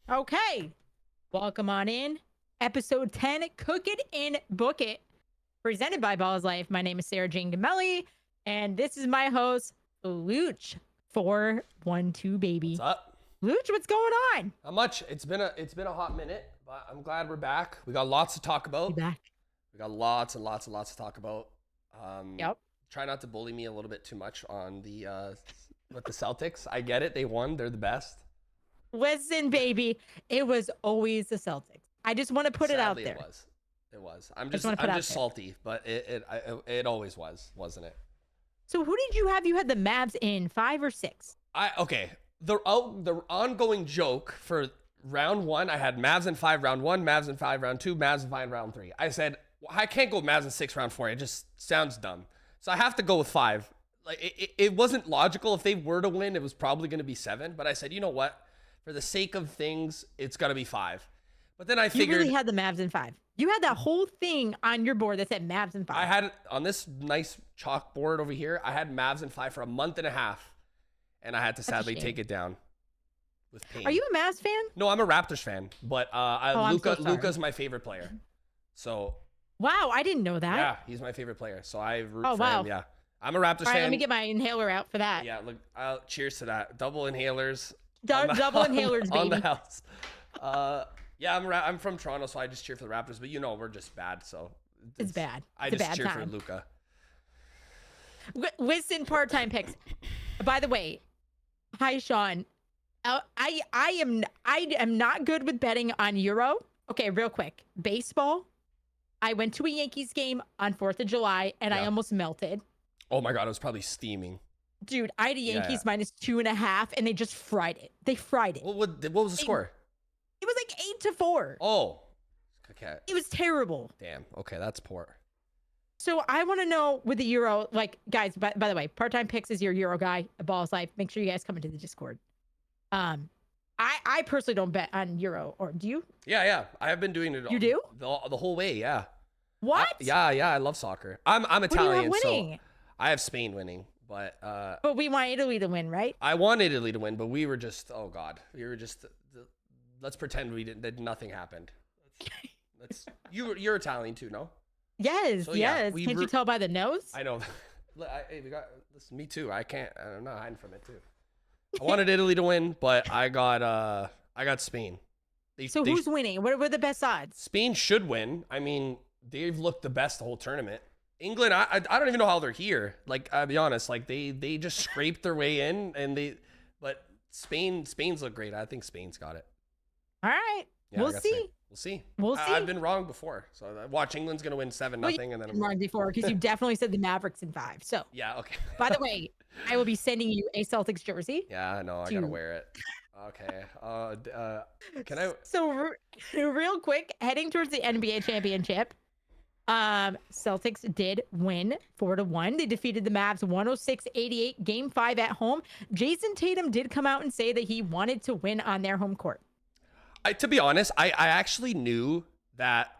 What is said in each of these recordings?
Okay. Welcome on in. Episode 10, Cook It and Book It, presented by Balls Life. My name is Sara Jane Gamelli, and this is my host, Looch. 412, baby. What's up? Looch, what's going on? Not much. It's been a hot minute, but I'm glad we're back. We got lots to talk You about. back? We got lots and lots to talk about. Yep. Try not to bully me a little bit too much on the with the Celtics. I get it. They won. They're the best. Listen, baby, it was always the Celtics. I just want to put it out Sadly, there. It was. I'm just just wanna put it out salty, but it always was, wasn't it? So who did you have? You had the Mavs in 5 or 6? Okay. The ongoing joke for round one, I had Mavs in 5 round 1, Mavs in 5 round 2, Mavs in 5 round 3. I said, well, I can't go Mavs in 6 round 4. It just sounds dumb. So I have to go with 5. Like it wasn't logical. If they were to win, it was probably going to be 7. But I said, you know what? For the sake of things, it's got to be 5. But then I figured You really had the Mavs in 5. You had that whole thing on your board that said Mavs in 5. I had it on this nice chalkboard over here. I had Mavs in 5 for a month and a half, and I had to sadly take it down with pain. Are you a Mavs fan? No, I'm a Raptors fan, but I'm so sorry. Luka's my favorite player. So Wow, I didn't know that. yeah, he's my favorite player. So I root for wow. him. Yeah, I'm a Raptors All right, fan. let me get my inhaler out for that. Yeah, look, cheers to that. Double inhalers. Double inhalers, baby. On the house. Yeah, I'm from Toronto, so I just cheer for the Raptors. But we're just bad, so It's bad. I It's a just bad cheer time. for Luka. Listen, part-time picks. By the way, hi Sean. I am not good with betting on Euro. Okay, real quick. Baseball. I went to a Yankees game on 4th of July and I Yeah. almost melted. Oh my God, it was probably steaming. Dude, I had a Yankees minus 2.5 and they just fried it. They fried it. What was the score? It was like 8-4. Oh, okay. It was terrible. Damn. Okay, that's poor. So I want to know with the Euro, like, guys, by the way, part-time picks is your Euro guy, a Balls Life. Make sure you guys come into the Discord. I personally don't bet on Euro, or do you? Yeah. I have been doing it. You do? The whole way. Yeah. What? Yeah. I love soccer. I'm What do you Italian, have so winning? I have Spain winning, but But we want Italy to win, right? I want Italy to win, but we were just let's pretend that nothing happened. You're Italian too, no? Yes, So, yeah, yes. we Can't you tell by the nose? I know. Hey, listen, me too. I'm not hiding from it too. I wanted Italy to win, but I got Spain. Who's winning? What are the best odds? Spain should win. I mean, they've looked the best the whole tournament. England, I don't even know how they're here. Like, I'll be honest, like they just scraped their way in, but Spain's look great. I think Spain's got it. All right. Yeah, We'll see. We'll see. I've been wrong before, so I watch England's gonna win 7-0, and then I'm wrong before because you definitely said the Mavericks in 5. So yeah, okay. by the way, I will be sending you a Celtics jersey. Yeah, I know. I gotta wear it. Okay. Can I? So real quick, heading towards the NBA championship, Celtics did win 4-1. They defeated the Mavs 106-88, game 5 at home. Jason Tatum did come out and say that he wanted to win on their home court. To be honest, I actually knew that,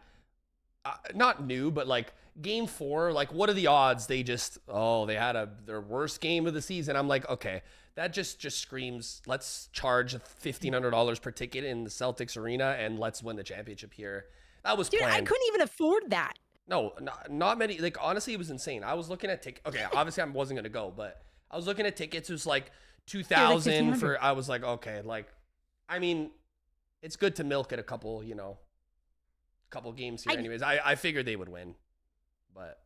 not new, but like game 4, like what are the odds they had their worst game of the season? I'm like, okay, that just screams, let's charge $1,500 per ticket in the Celtics arena and let's win the championship here. That was planned. I couldn't even afford that. No, not many. Like, honestly, it was insane. I was looking at tickets. Okay, obviously I wasn't going to go, but I was looking at tickets. It was like 2,000 for, I was like, okay, like, I mean, it's good to milk it a couple games here. Anyways, I figured they would win, but.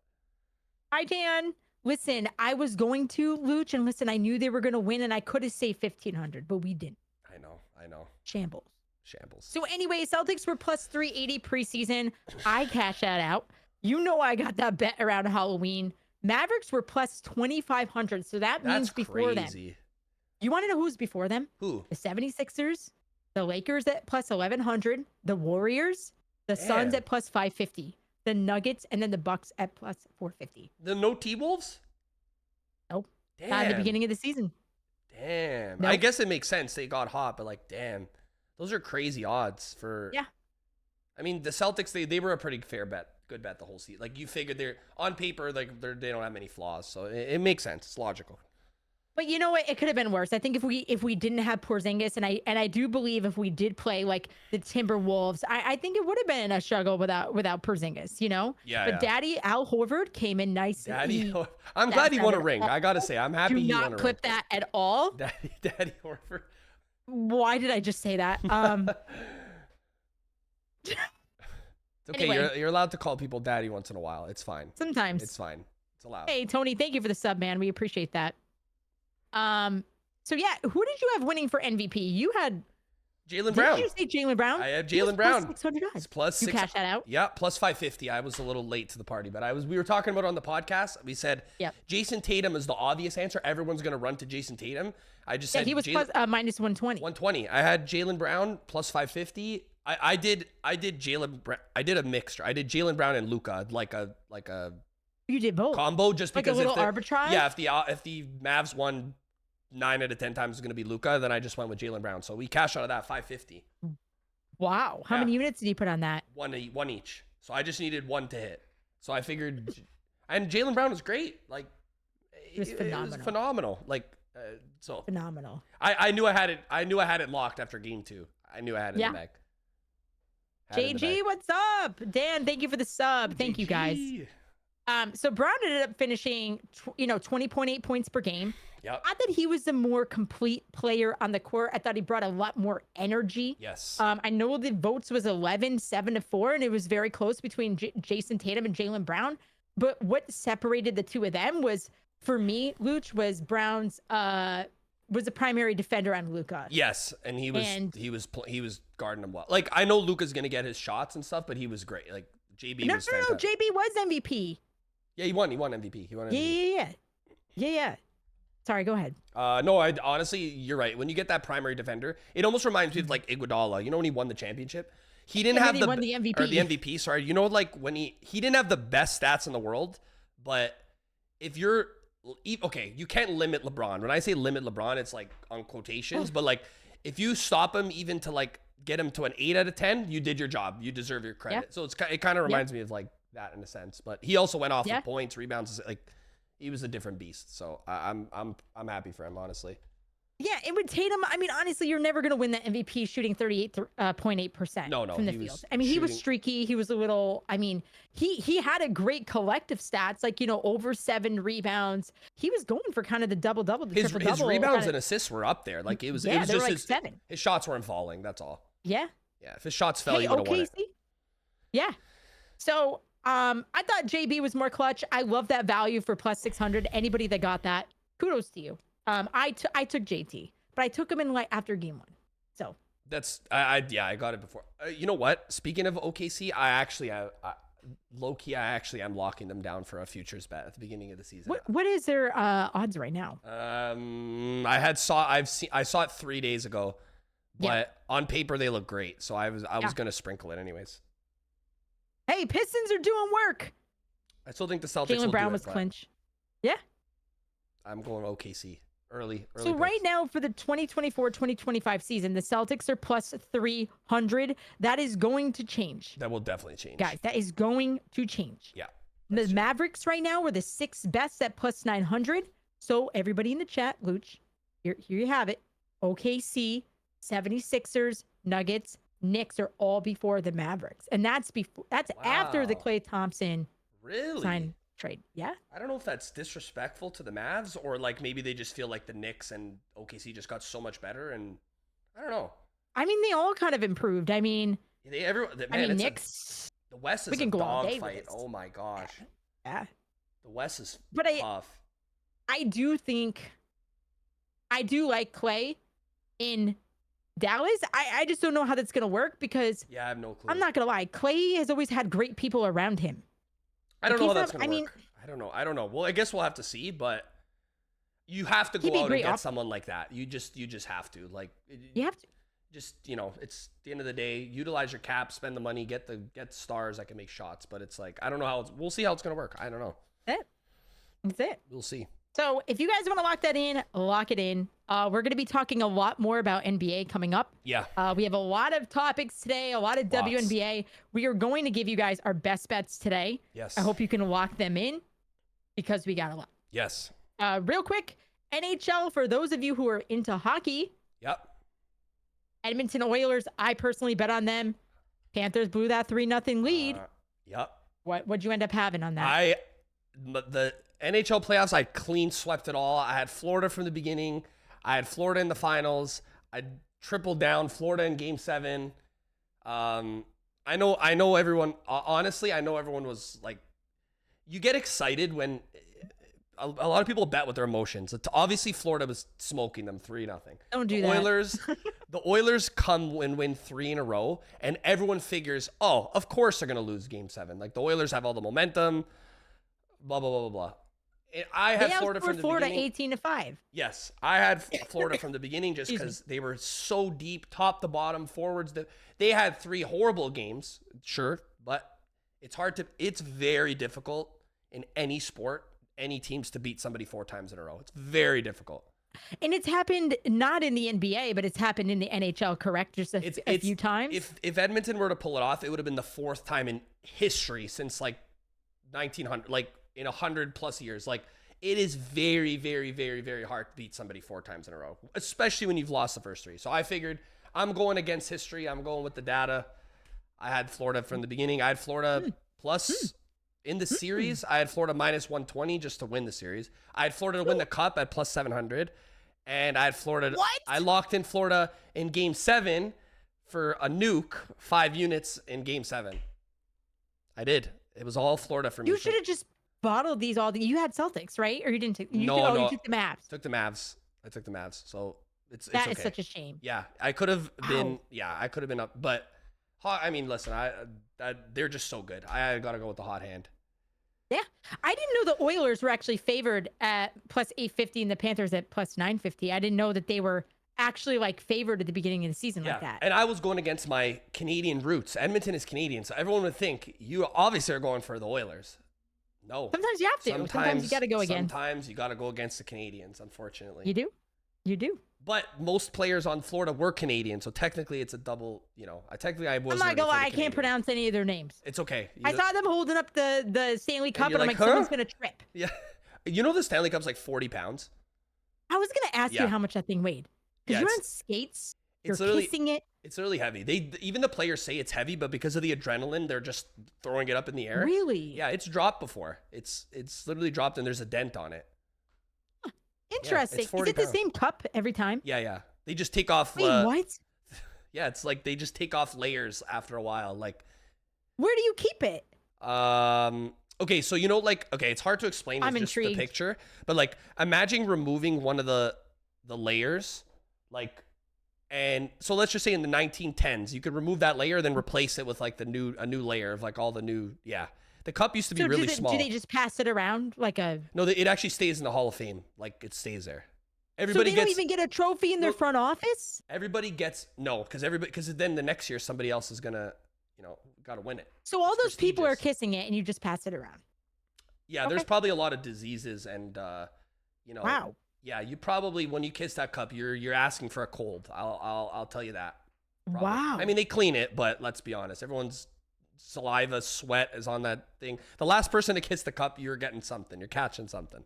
Hi, Dan. Listen, I was going to Looch, and listen, I knew they were going to win, and I could have saved 1,500, but we didn't. I know. Shambles. So anyway, Celtics were plus 380 preseason. I cashed that out. You know I got that bet around Halloween. Mavericks were plus 2,500, so that means before them. You want to know who's before them? Who? The 76ers, the Lakers at plus 1,100, the Warriors, the Suns at plus 550, the Nuggets, and then the Bucks at plus 450. The no T-Wolves? Nope. Damn. Not at the beginning of the season. Damn. Nope. I guess it makes sense. They got hot, but like, damn. Those are crazy odds for... Yeah. I mean, the Celtics, they were a pretty good bet the whole season. Like, you figured they're, on paper, like, they don't have many flaws. So it makes sense. It's logical. But you know what? It could have been worse. I think if we didn't have Porzingis, and I do believe if we didn't have Porzingis, and I do believe if we did play like the Timberwolves, I think it would have been a struggle without Porzingis, you know. Yeah, But yeah. Daddy Al Horford came in nice. Daddy, I'm glad he won a ring. I gotta say, I'm happy Do he won not a ring. clip that at all. Daddy Horford. Why did I just say that? It's okay. Anyway. You're allowed to call people daddy once in a while. It's fine. Sometimes. It's fine. It's allowed. Hey, Tony, thank you for the sub, man. We appreciate that. So yeah, who did you have winning for MVP? You had Jaylen Brown. Did you say Jaylen Brown? I have Jaylen Brown. $600. It's plus You 600. cashed that out? Yeah, plus 550. I was a little late to the party, but we were talking about it on the podcast. We said Jason Tatum is the obvious answer. Everyone's going to run to Jason Tatum. I just said he was plus, minus 120. 120. I had Jaylen Brown plus 550. I did Jaylen Brown. I did a mixture. I did Jaylen Brown and Luka like a You did both. combo just Like because a little arbitrage? Yeah, if the Mavs won 9 out of 10 times is going to be Luka, then I just went with Jaylen Brown. So we cashed out of that 550. Wow. How many units did you put on that? One each. So I just needed one to hit. So I figured, and Jaylen Brown was great. Like It was phenomenal. It was phenomenal. Like so Phenomenal. I knew I had it. I knew I had it locked after game 2. I knew I had it in the bag. JG, what's up? Dan, thank you for the sub. Thank you guys. So Brown ended up finishing, 20.8 points per game. Yep. I thought he was the more complete player on the court. I thought he brought a lot more energy. Yes. I know the votes was 11-7-4, and it was very close between Jason Tatum and Jaylen Brown. But what separated the two of them was, for me, Looch was Brown's was the primary defender on Luka. Yes, and he was guarding him well. Like I know Luka's gonna get his shots and stuff, but he was great. Like JB was fantastic. No, JB was MVP. Yeah, he won MVP. He won MVP. Yeah. Sorry, go ahead. No, I honestly, you're right. When you get that primary defender, it almost reminds me of like Iguodala. You know when he won the championship? He didn't have won the MVP. Or the MVP, sorry. You know, like when he didn't have the best stats in the world, but if you're okay, you can't limit LeBron. When I say limit LeBron, it's like on quotations, but like if you stop him even to like get him to an 8 out of 10, you did your job. You deserve your credit. Yeah. So it kind of reminds me of like that in a sense. But he also went off with points, rebounds, like he was a different beast. So I'm happy for him, honestly. Yeah, and with Tatum, I mean, honestly, you're never going to win that MVP shooting 38.8% from the field. I mean, he was streaky. He was a little, I mean, he had a great collective stats, like, over 7 rebounds. He was going for kind of the double-double, the triple-double. His rebounds and assists were up there. Like, it was just like 7. His shots weren't falling. That's all. Yeah. Yeah, if his shots fell, he would have won it. Yeah. So, I thought JB was more clutch. I love that value for plus 600. Anybody that got that, kudos to you. I took JT, but I took him in like after game 1. So that's I got it before. You know what? Speaking of OKC, low key, I actually am locking them down for a futures bet at the beginning of the season. What is their odds right now? I saw it 3 days ago, but on paper they look great. So I was gonna sprinkle it anyways. Hey, Pistons are doing work. I still think the Celtics. Jaylen Brown was clinch. Yeah. I'm going OKC. Early So picks. right now for the 2024-2025 season, the Celtics are plus 300. That is going to change. That will definitely change. Guys, that is going to change. Yeah. The Mavericks right now are the 6th best at plus 900. So everybody in the chat, Looch, here you have it. OKC, 76ers, Nuggets, Knicks are all before the Mavericks. And that's after the Klay Thompson sign trade. Yeah. I don't know if that's disrespectful to the Mavs or like maybe they just feel like the Knicks and OKC just got so much better, and I don't know. I mean, they all kind of improved. I mean, Knicks. The West is a dog fight. Oh my gosh. Yeah. The West is tough. I do like Klay in Dallas. I just don't know how that's gonna work because I have no clue. I'm not gonna lie. Klay has always had great people around him. I don't know how that's going to work. I don't know. Well, I guess we'll have to see, but you have to go out and get someone like that. You just have to. Like, you have to. Just, it's the end of the day, utilize your cap, spend the money, get stars that can make shots. But it's like, I don't know we'll see how it's going to work. I don't know. That's it. We'll see. So if you guys want to lock that in, lock it in. We're going to be talking a lot more about NBA coming up. Yeah. We have a lot of topics today, a lot of WNBA. We are going to give you guys our best bets today. Yes. I hope you can lock them in because we got a lot. Yes. Real quick, NHL, for those of you who are into hockey, Yep. Edmonton Oilers, I personally bet on them. Panthers blew that 3-0 lead. Yep. What'd you end up having on that? The NHL playoffs, I clean swept it all. I had Florida from the beginning. I had Florida in the finals. I tripled down Florida in Game 7. I know everyone. Honestly, I know everyone was like, you get excited when a lot of people bet with their emotions. It's obviously, Florida was smoking them 3-0. Don't do that. The Oilers come and win 3 in a row, and everyone figures, oh, of course they're gonna lose Game 7. Like, the Oilers have all the momentum. Blah blah blah blah blah. I had Florida from the beginning. 18-5. Yes, I had Florida from the beginning just because they were so deep, top to bottom, forwards. They had 3 horrible games, sure, but it's very difficult in any sport, any teams to beat somebody 4 times in a row. It's very difficult. And it's happened not in the NBA, but it's happened in the NHL, correct? Just a few times? If Edmonton were to pull it off, it would have been the 4th time in history since like 1900, like in 100+ years. Like, it is very, very, very, very hard to beat somebody 4 times in a row, especially when you've lost the first 3. So I figured I'm going against history. I'm going with the data. I had Florida from the beginning. I had Florida plus in the series. I had Florida minus 120 just to win the series. I had Florida to win the cup at plus 700. And I had Florida. What? I locked in Florida in Game 7 for a nuke, 5 units in Game 7. I did. It was all Florida for me. You should have just bottled these all. You had Celtics, right? Or you didn't take? You took the Mavs. Took the Mavs. I took the Mavs. So it's that okay. is such a shame. Yeah, I could have been. Yeah, I could have been up. But I mean, listen, they're just so good. I got to go with the hot hand. Yeah, I didn't know the Oilers were actually favored at plus 850 and the Panthers at plus 950. I didn't know that they were actually like favored at the beginning of the season like that. And I was going against my Canadian roots. Edmonton is Canadian, so everyone would think you obviously are going for the Oilers. No. Sometimes you have to. Sometimes you got to go again. Sometimes you got to go against the Canadians, unfortunately. You do? You do. But most players on Florida were Canadian, so technically it's a double, I was. I'm not gonna lie, I can't pronounce any of their names. It's okay. I saw them holding up the Stanley Cup, and I'm like, huh? someone's gonna trip. Yeah. You know the Stanley Cup's like 40 pounds? I was gonna ask you how much that thing weighed. Because you're on skates, you're kissing it. It's really heavy. Even the players say it's heavy, but because of the adrenaline, they're just throwing it up in the air. Really? Yeah, it's dropped before. It's literally dropped, and there's a dent on it. Interesting. Yeah, is it the same cup every time? Yeah. They just take off. Wait, what? Yeah, it's like they just take off layers after a while. Like, where do you keep it? Okay, so it's hard to explain with just intrigued. the picture, but like, imagine removing one of the layers, like, and so let's just say in the 1910s, you could remove that layer, then replace it with like a new layer of like all the new. Yeah, the cup used to be really small. Do they just pass it around like a? No, it actually stays in the Hall of Fame. Like, it stays there. Everybody so they don't even get a trophy in their front office? Everybody gets because then the next year somebody else is gonna, got to win it. So all those people are kissing it, and you just pass it around. Yeah, there's probably a lot of diseases, and Wow. Yeah, you probably, when you kiss that cup, you're asking for a cold. I'll tell you that. Probably. Wow. I mean, they clean it, but let's be honest, everyone's saliva, sweat is on that thing. The last person to kiss the cup, you're getting something. You're catching something.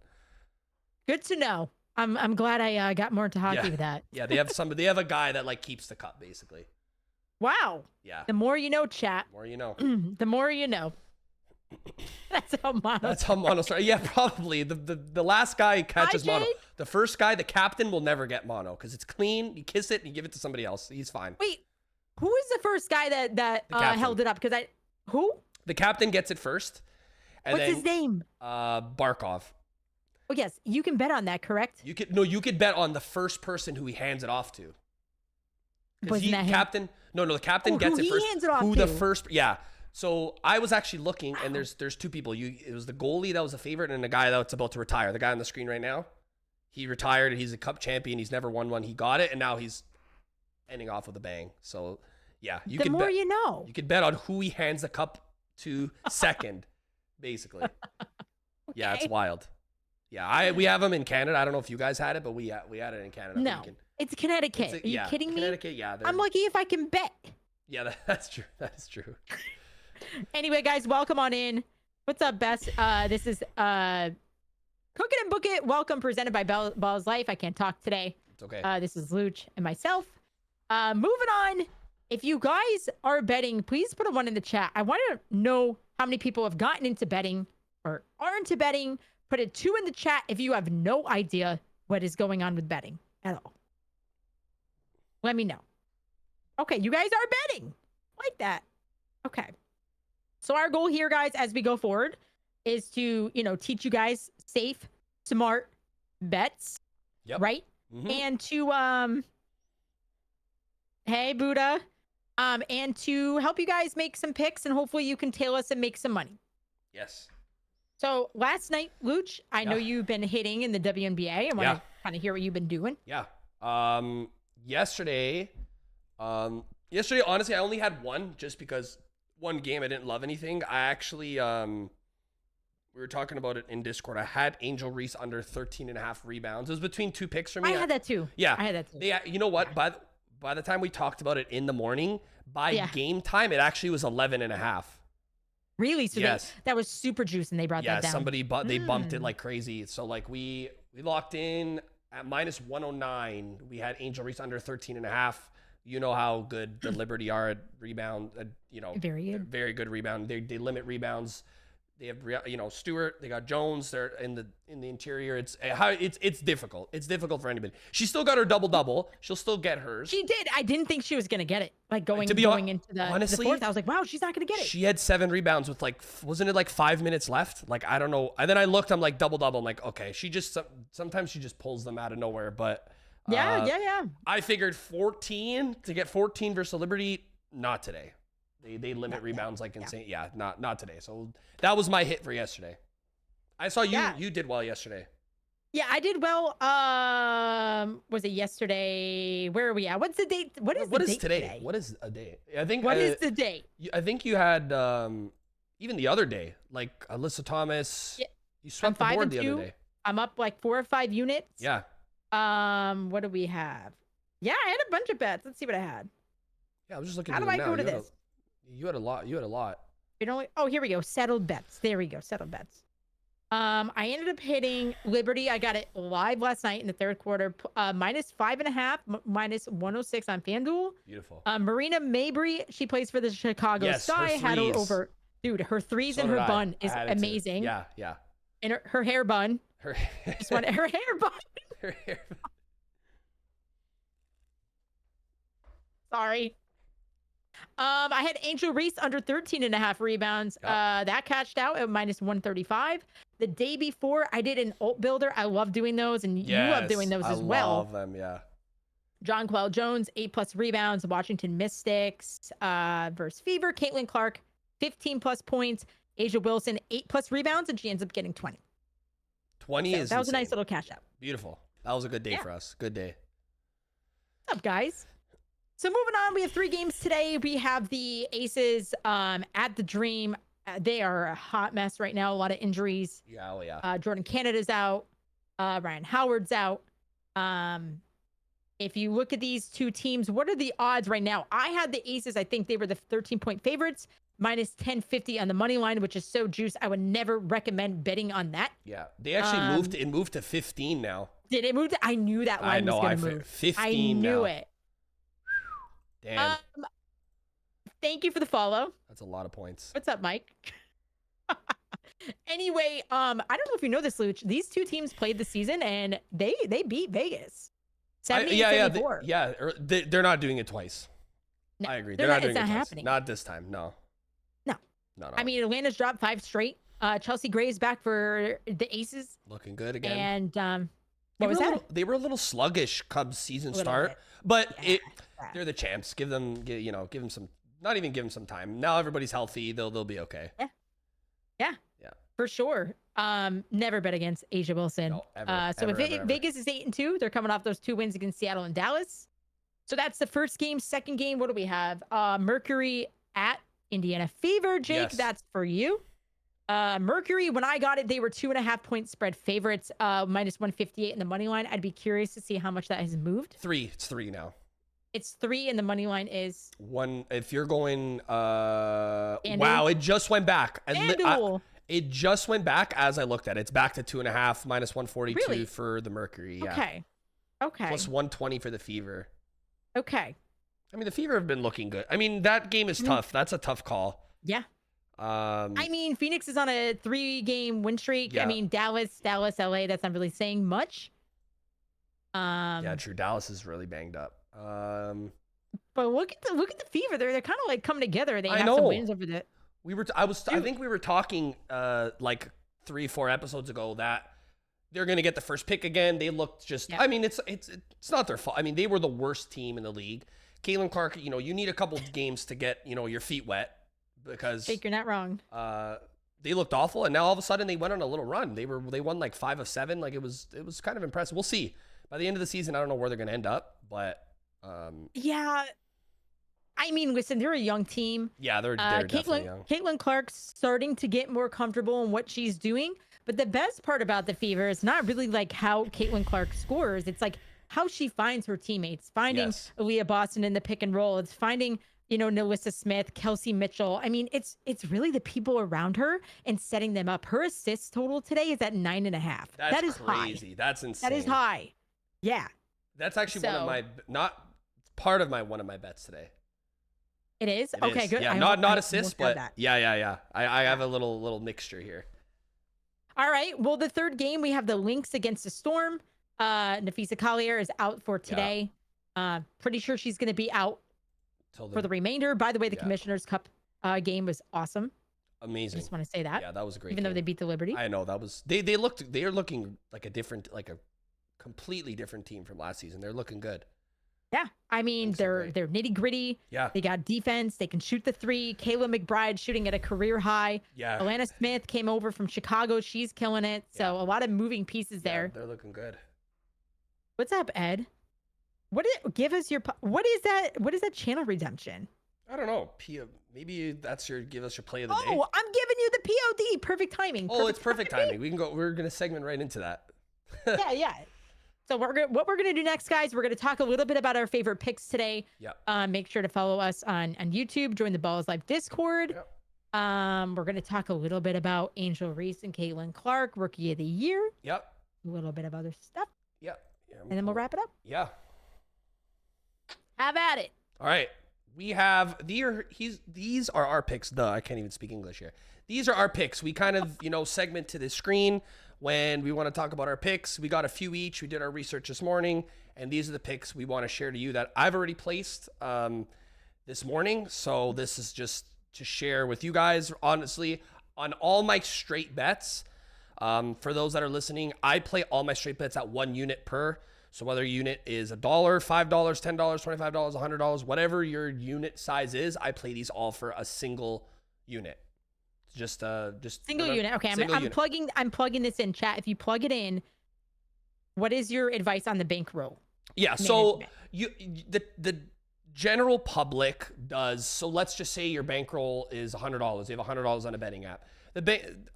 Good to know. I'm glad I got more into hockey with that. Yeah, they have a guy that like keeps the cup basically. Wow. Yeah. The more you know, chat. The more you know. The more you know. That's how mono starts. Yeah, probably. The last guy catches mono. The first guy, the captain, will never get mono because it's clean. You kiss it and you give it to somebody else. He's fine. Wait, who is the first guy that held it up? Because who? The captain gets it first. What's his name? Barkov. Oh yes, you can bet on that, correct? You could bet on the first person who he hands it off to. Wasn't that him? The captain gets it first. Hands it off who to? the first? Yeah. So I was actually looking, and there's 2 people. It was the goalie that was a favorite, and the guy that's about to retire. The guy on the screen right now, he retired, and he's a cup champion. He's never won one. He got it, and now he's ending off with a bang. So yeah, you could bet. You could bet on who he hands the cup to second, basically. Okay. Yeah, it's wild. Yeah, we have them in Canada. I don't know if you guys had it, but we had it in Canada. No, it's Connecticut. Are you kidding me? Connecticut, yeah. I'm lucky if I can bet. Yeah, that's true. That is true. Anyway, guys, welcome on in. What's up, Bess? This is Cook It and Book It. Welcome, presented by Ball's Life. I can't talk today. It's okay. This is Looch and myself. Moving on. If you guys are betting, please put a 1 in the chat. I want to know how many people have gotten into betting or are into betting. Put a 2 in the chat if you have no idea what is going on with betting at all. Let me know. Okay, you guys are betting. Like that. Okay. So our goal here, guys, as we go forward is to, teach you guys safe, smart bets. Yep. Right? Mm-hmm. And to hey Buddha. And to help you guys make some picks and hopefully you can tail us and make some money. Yes. So last night, Looch, I know you've been hitting in the WNBA. I want to kind of hear what you've been doing. Yeah. Yesterday, honestly, I only had one just because one game I didn't love anything. I actually, we were talking about it in Discord. I had Angel Reese under 13.5 rebounds. It was between 2 picks for me. I had that too. Yeah. I had that too. Yeah. You know what? By the time we talked about it in the morning, by game time, it actually was 11.5. Really? So yes. that was super juice and they brought that down. Yeah, they bumped it like crazy. So like we locked in at minus 109. We had Angel Reese under 13.5. You know how good the Liberty are at rebound. Very good. Very good rebound. They limit rebounds. They have Stewart. They got Jones. They're in the interior. It's difficult. It's difficult for anybody. She still got her double. She'll still get hers. She did. I didn't think she was gonna get it. Like going into the fourth, I was like, wow, she's not gonna get it. She had 7 rebounds with wasn't it like 5 minutes left? Like I don't know. And then I looked. I'm like double. I'm like, okay. Sometimes she just pulls them out of nowhere. But yeah. I figured 14 to get 14 versus Liberty. Not today. They limit rebounds like insane. Yeah, not today. So that was my hit for yesterday. I saw you did well yesterday. Yeah, I did well. Was it yesterday? Where are we at? What's the date? What is today? What is a day? I think what is the date? I think you had even the other day, like Alyssa Thomas. Yeah. You swept the board the other day. I'm up like 4 or 5 units. Yeah. What do we have? Yeah, I had a bunch of bets. Let's see what I had. Yeah, I was just looking. How do I go to this? You had a lot. Here we go. Settled bets. There we go. Settled bets. I ended up hitting Liberty. I got it live last night in the third quarter. Minus 5.5, minus 106 on FanDuel. Beautiful. Marina Mabry, she plays for the Chicago Sky. Had her over. Dude, her threes and her bun is amazing. Yeah. And her hair bun. Her hair bun. Her hair bun. Sorry. I had Angel Reese under 13.5 rebounds. That cashed out at minus 135. The day before, I did an alt builder. I love doing those, and you love doing those as well. I love them, yeah. John Quell Jones, 8+ rebounds. Washington Mystics versus Fever. Caitlin Clark, 15+ points. Asia Wilson, 8+ rebounds, and she ends up getting 20. 20 is that was insane. A nice little cash out. Beautiful. That was a good day for us. Good day. What's up, guys? So moving on, we have 3 games today. We have the Aces at the Dream. They are a hot mess right now. A lot of injuries. Yeah. Jordan Canada's out. Ryan Howard's out. If you look at these 2 teams, what are the odds right now? I had the Aces. I think they were the 13-point favorites. Minus 1050 on the money line, which is so juice. I would never recommend betting on that. Yeah. They actually moved to 15 now. Did it move to? I knew that line was going to move. 15 I knew now. it. Damn. Thank you for the follow. That's a lot of points. What's up, Mike? Anyway, I don't know if you know this, Looch. These 2 teams played the season and they beat Vegas. 74. They're not doing it twice. No, I agree. They're not doing it twice. Happening. Not this time. No. I mean, Atlanta's dropped 5 straight. Chelsea Gray's back for the Aces. Looking good again. And what was that? They were a little sluggish Cubs season start, but they're the champs. Give them some. Not even give them some time. Now everybody's healthy. They'll be okay. Yeah. For sure. Never bet against Asia Wilson. No, ever, Vegas is 8-2. They're coming off those 2 wins against Seattle and Dallas. So that's the first game. Second game, what do we have? Mercury at Indiana Fever. Jake, that's for you. Mercury, when I got it, they were 2.5-point spread favorites, minus 158 in the money line. I'd be curious to see how much that has moved. 3. It's 3 now. It's 3 and the money line is 1. If you're going, wow, it just went back. It just went back as I looked at it. It's back to 2.5, minus 142 Really? for the Mercury. Yeah. Okay. Plus 120 for the Fever. Okay. I mean, the Fever have been looking good. I mean, that game is tough. That's a tough call. Yeah. I mean, Phoenix is on a 3-game win streak. Yeah. I mean, Dallas, LA, that's not really saying much. Yeah, true. Dallas is really banged up. But look at the Fever. They're kind of like coming together. They I have know. some wins over the. I think we were talking like 3-4 episodes ago that they're gonna get the first pick again. They looked just. Yeah. I mean, it's not their fault. I mean, they were the worst team in the league. Caitlin Clark, you know, you need a couple games to get, you know, your feet wet because. Jake, you're not wrong. They looked awful, and now all of a sudden they went on a little run. They won like 5 of 7. Like it was kind of impressive. We'll see. By the end of the season, I don't know where they're gonna end up, but. Yeah. I mean, listen, they're a young team. Yeah, they're definitely young. Caitlin Clark's starting to get more comfortable in what she's doing. But the best part about the Fever is not really like how Caitlin Clark scores. It's like how she finds her teammates, finding Aaliyah Boston in the pick and roll. It's finding, you know, Nelissa Smith, Kelsey Mitchell. I mean, it's really the people around her and setting them up. Her assist total today is at 9.5. That is crazy. High. That's insane. That is high. Yeah. That's actually one of my one of my bets today. It is? Okay, good. Yeah, not assists, but yeah. I have a little mixture here. All right. Well, the third game, we have the Lynx against the Storm. Nafisa Collier is out for today. Pretty sure she's going to be out for the remainder. By the way, the Commissioner's Cup game was awesome. Amazing. I just want to say that. Yeah, that was a great Even though they beat the Liberty. I know. That was they are looking like a completely different team from last season. They're looking good. Yeah, I mean, they're nitty gritty. Yeah, they got defense. They can shoot the 3. Kayla McBride shooting at a career high. Yeah, Alana Smith came over from Chicago. She's killing it. So a lot of moving pieces there. They're looking good. What's up, Ed? Give us your. What is that? What is that channel redemption? I don't know. Maybe that's give us your play of the day. Oh, I'm giving you the POD. Perfect timing. It's perfect timing. We can go. We're gonna segment right into that. Yeah. So what we're gonna do next, guys? We're gonna talk a little bit about our favorite picks today. Yeah. Make sure to follow us on YouTube. Join the Balls Live Discord. Yep. We're gonna talk a little bit about Angel Reese and Caitlin Clark, Rookie of the Year. Yep. A little bit of other stuff. Yep. Yeah. And then we'll wrap it up. Yeah. Have at it. All right. We have these are our picks. I can't even speak English here. These are our picks. We kind of, segment to the screen when we want to talk about our picks. We got a few each. We did our research this morning, and these are the picks we want to share to you that I've already placed this morning. So this is just to share with you guys, honestly, on all my straight bets. For those that are listening, I play all my straight bets at 1 unit per. So whether a unit is $1, $5, $10, $25, $100, whatever your unit size is, I play these all for a single unit. Just single unit. Okay, I'm plugging this in, chat. If you plug it in, what is your advice on the bankroll? Yeah, so the general public does. So let's just say your bankroll is $100. You have $100 on a betting app.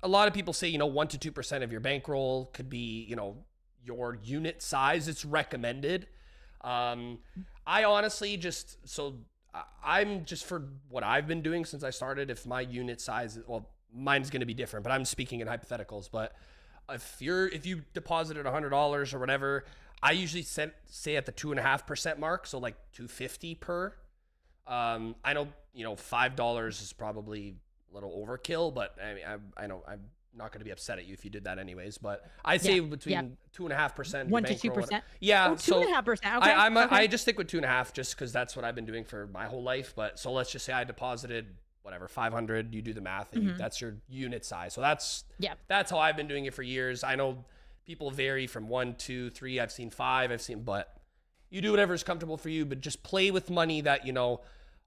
A lot of people say 1 to 2% of your bankroll could be your unit size. It's recommended. I honestly I'm just for what I've been doing since I started. If my unit size, mine's going to be different, but I'm speaking in hypotheticals. But if you deposited $100 or whatever, I usually say at the 2.5% mark. So like $250 per. I know, $5 is probably a little overkill, but I mean, I know I'm not going to be upset at you if you did that anyways, but I'd say between 2.5%, 1 to 2%. Yeah. 2.5%. Okay. I just stick with 2.5 just because that's what I've been doing for my whole life. But so let's just say I deposited whatever, 500, you do the math and that's your unit size. So that's how I've been doing it for years. I know people vary from 1, 2, 3. I've seen 5. But you do whatever is comfortable for you, but just play with money that,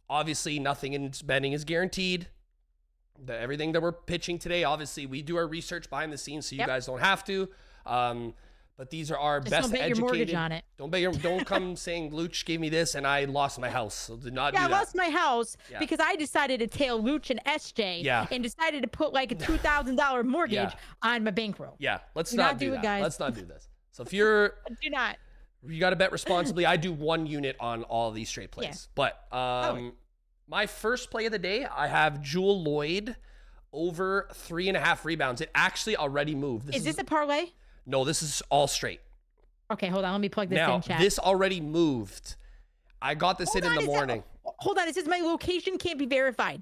obviously nothing in betting is guaranteed. Everything that we're pitching today, obviously we do our research behind the scenes so you guys don't have to. But these are our best don't bet educated. Your mortgage on it. Don't come saying Looch gave me this and I lost my house. So do not do that. I lost my house because I decided to tail Looch and SJ and decided to put like a $2,000 mortgage on my bankroll. Yeah, let's not do that, guys. Let's not do this. So if do not. You got to bet responsibly. I do 1 unit on all of these straight plays. But my first play of the day, I have Jewel Lloyd over 3.5 rebounds. It actually already moved. Is this a parlay? No, this is all straight. Okay, hold on. Let me plug this Now, in, chat. this already moved. I got this in the morning. Hold on. It says my location can't be verified.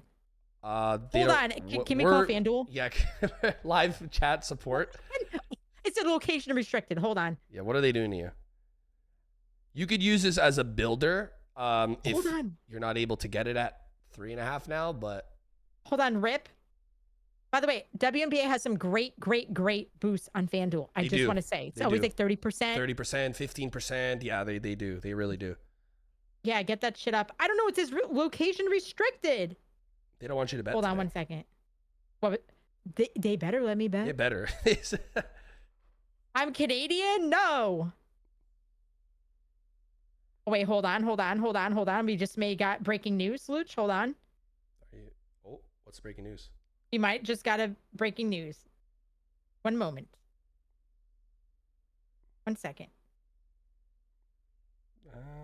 Hold on. Can we call FanDuel? Yeah, live chat support. It said location restricted. Hold on. Yeah, what are they doing to you? You could use this as a builder. If you're not able to get it at 3.5 now, but hold on, Rip. By the way, WNBA has some great boosts on FanDuel. I just want to say it's always like 30%. 30%, 15%. Yeah, they do. They really do. Yeah, get that shit up. I don't know. It says location restricted. They don't want you to bet. Hold on 1 second. What? They better let me bet. They better. I'm Canadian? No. Oh, wait, hold on. We just got breaking news, Looch. Hold on. Oh, what's breaking news? You might just got a breaking news. 1 moment. 1 second.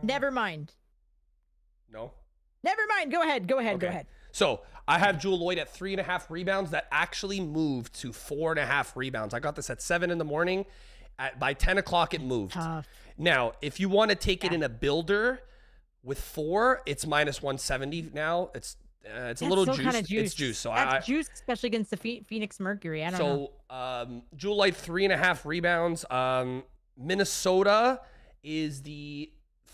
Never mind. No? Never mind. Go ahead. Go ahead. So I have Jewel Lloyd at 3.5 rebounds. That actually moved to 4.5 rebounds. I got this at 7 in the morning. By 10 o'clock, it moved. Tough. Now, if you want to take it in a builder with 4, it's minus 170 now. It's a little juice. It's juice. So that's juice, especially against the Phoenix Mercury. I don't know. So Jewel Lloyd 3.5 rebounds. Minnesota is the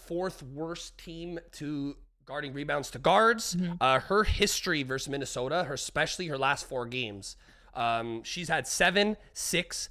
4th worst team to guarding rebounds to guards. Her history versus Minnesota, especially her last 4 games, she's had 7, 6,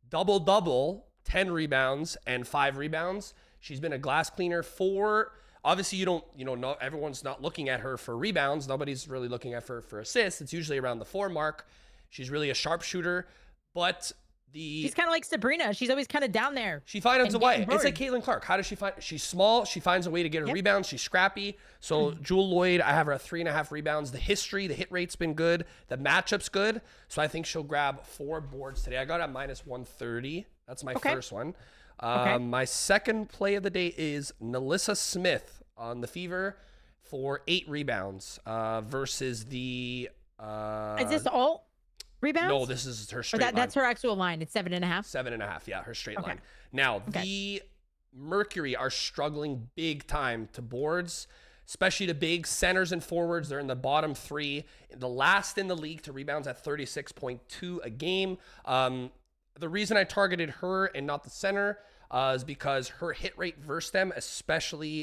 double, 10 rebounds and 5 rebounds. She's been a glass cleaner. 4. Obviously, not everyone's not looking at her for rebounds. Nobody's really looking at her for assists. It's usually around the 4 mark. She's really a sharpshooter, but she's kind of like Sabrina. She's always kind of down there. She finds a way. It's like Caitlin Clark. How does she find? She's small. She finds a way to get her rebounds. She's scrappy. So Jewel Lloyd, I have her at 3.5 rebounds. The hit rate's been good. The matchup's good. So I think she'll grab 4 boards today. I got at minus 130. That's my first one. My second play of the day is Nalissa Smith on the Fever for 8 rebounds versus the. Is this all rebounds? No, this is her straight line. That's her actual line. It's 7.5. 7.5. Yeah, her straight line. Now, the Mercury are struggling big time to boards, especially to big centers and forwards. They're in the bottom 3, the last in the league to rebounds at 36.2 a game. The reason I targeted her and not the center is because her hit rate versus them, especially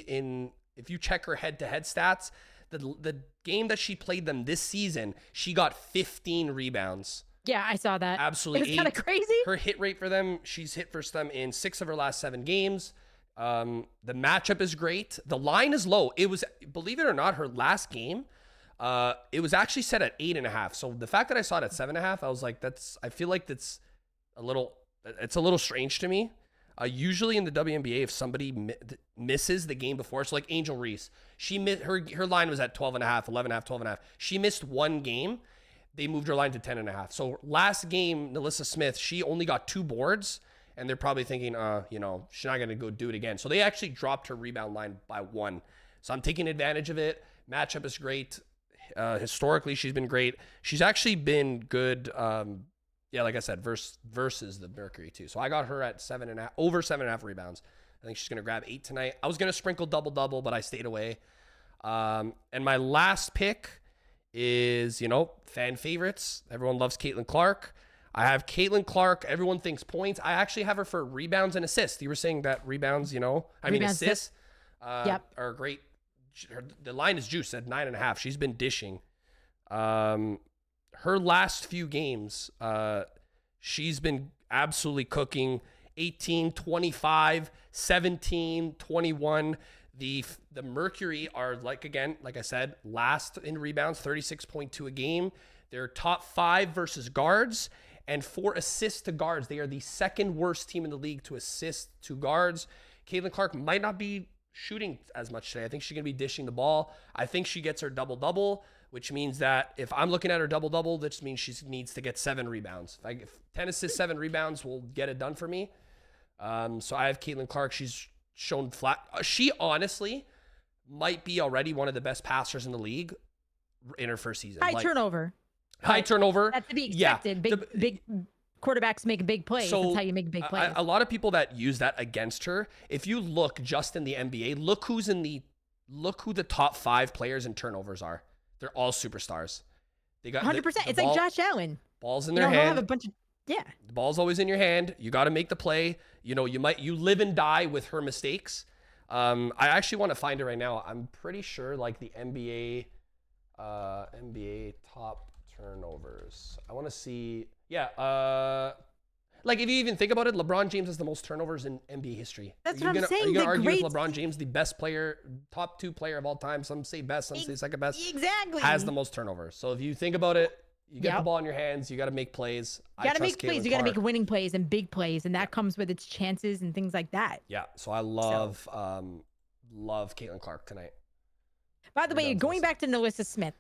if you check her head-to-head stats, the game that she played them this season, she got 15 rebounds. Yeah, I saw that. Absolutely. It's kind of crazy. Her hit rate for them, she's hit versus them in 6 of her last 7 games. The matchup is great. The line is low. It was, believe it or not, her last game, it was actually set at 8.5. So the fact that I saw it at 7.5, I was like, I feel like it's a little strange to me. Usually in the WNBA, if somebody misses the game before, so like Angel Reese, her line was at 12.5, 11.5, 12.5. She missed 1 game. They moved her line to 10.5. So last game, Nalissa Smith, she only got 2 boards, and they're probably thinking, she's not going to go do it again. So they actually dropped her rebound line by 1. So I'm taking advantage of it. Matchup is great. Historically, she's been great. She's actually been good. Like I said, versus the Mercury too. So I got her at 7.5, over 7.5 rebounds. I think she's going to grab 8 tonight. I was going to sprinkle double, but I stayed away. And my last pick is, fan favorites. Everyone loves Caitlin Clark. I have Caitlin Clark. Everyone thinks points. I actually have her for rebounds and assists. You were saying that rebounds, assists are great. The line is juiced at 9.5. She's been dishing. Her last few games, she's been absolutely cooking. 18, 25, 17, 21. The Mercury are, like I said, last in rebounds, 36.2 a game. They're top 5 versus guards, and for assists to guards, they are the 2nd worst team in the league to assist to guards. Caitlin Clark might not be shooting as much today. I think she's going to be dishing the ball. I think she gets her double-double, which means that if I'm looking at her double-double, this means she needs to get 7 rebounds. If 10 assists, 7 rebounds will get it done for me. So I have Caitlin Clark. She's shown flat. She honestly might be already one of the best passers in the league in her first season. High turnover. High turnover. That's to be Yeah. expected. Big quarterbacks make big plays. So That's how you make big plays. a lot of people that use that against her, if you look just in the NBA, look who the top 5 players in turnovers are. They're all superstars. They got 100%. the It's ball, like Josh Allen. Balls in You their know, he'll have hand. a bunch of The ball's always in your hand. You got to make the play. You know, you live and die with her mistakes. I actually want to find it right now. I'm pretty sure like the NBA top turnovers. I want to see. Yeah. Like if you even think about it, LeBron James has the most turnovers in NBA history. That's what I'm saying. Are you gonna argue great... with LeBron James, the best player, top 2 player of all time? Some say best, some say second best. Exactly. Has the most turnovers. So if you think about it, you get the ball in your hands. You got to make plays. You got to make plays. You got to make winning plays and big plays, and that comes with its chances and things like that. Yeah. So I love Caitlin Clark tonight. By the way, going back to Nalissa Smith,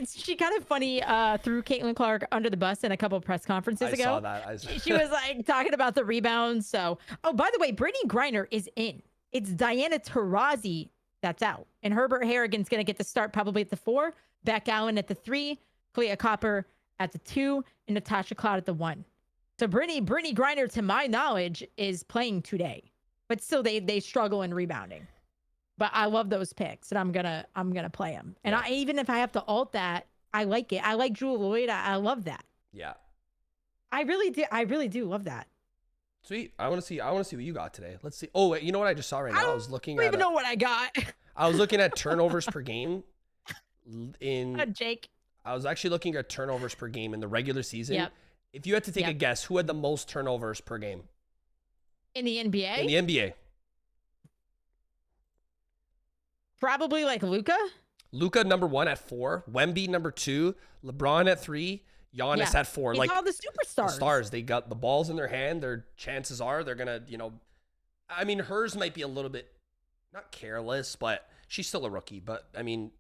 she kind of funny threw Caitlin Clark under the bus in a couple of press conferences ago. I saw that. She was like talking about the rebounds. So, by the way, Brittany Griner is in. It's Diana Taurasi that's out, and Herbert Harrigan's going to get the start probably at the 4, Beck Allen at the 3, Clea Copper at the 2, and Natasha Cloud at the 1. So Brittany Griner, to my knowledge, is playing today, but still they struggle in rebounding. But I love those picks, and I'm gonna play them. And even if I have to alt that, I like it. I like Jewel Lloyd. I love that. Yeah, I really do love that. Sweet. I want to see what you got today. Let's see. Oh wait, you know what I just saw right now? I was looking. I don't even know what I got. I was looking at turnovers per game. Jake. I was actually looking at turnovers per game in the regular season. Yep. If you had to take a guess, who had the most turnovers per game in the NBA? In the NBA. Probably like Luka. Luka number 1 at 4, Wemby number 2, LeBron at 3, Giannis at 4. It's like all the superstars. The stars, they got the balls in their hand. Their chances are they're gonna, I mean, hers might be a little bit not careless, but she's still a rookie. But I mean,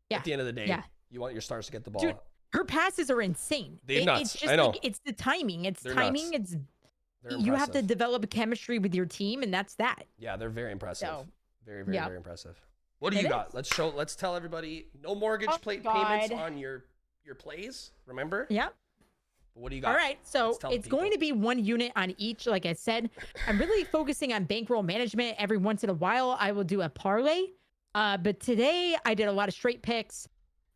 at the end of the day, you want your stars to get the ball. Dude, her passes are insane. They're nuts. It's just I know. Like, it's the timing. It's they're timing. Nuts. You have to develop a chemistry with your team, and that's that. Yeah, they're very impressive. So, very impressive. What do you got? Let's tell everybody no mortgage payments on your plays. Remember? Yeah. What do you got? All right. So it's going to be 1 unit on each. Like I said, I'm really focusing on bankroll management. Every once in a while, I will do a parlay. But today I did a lot of straight picks.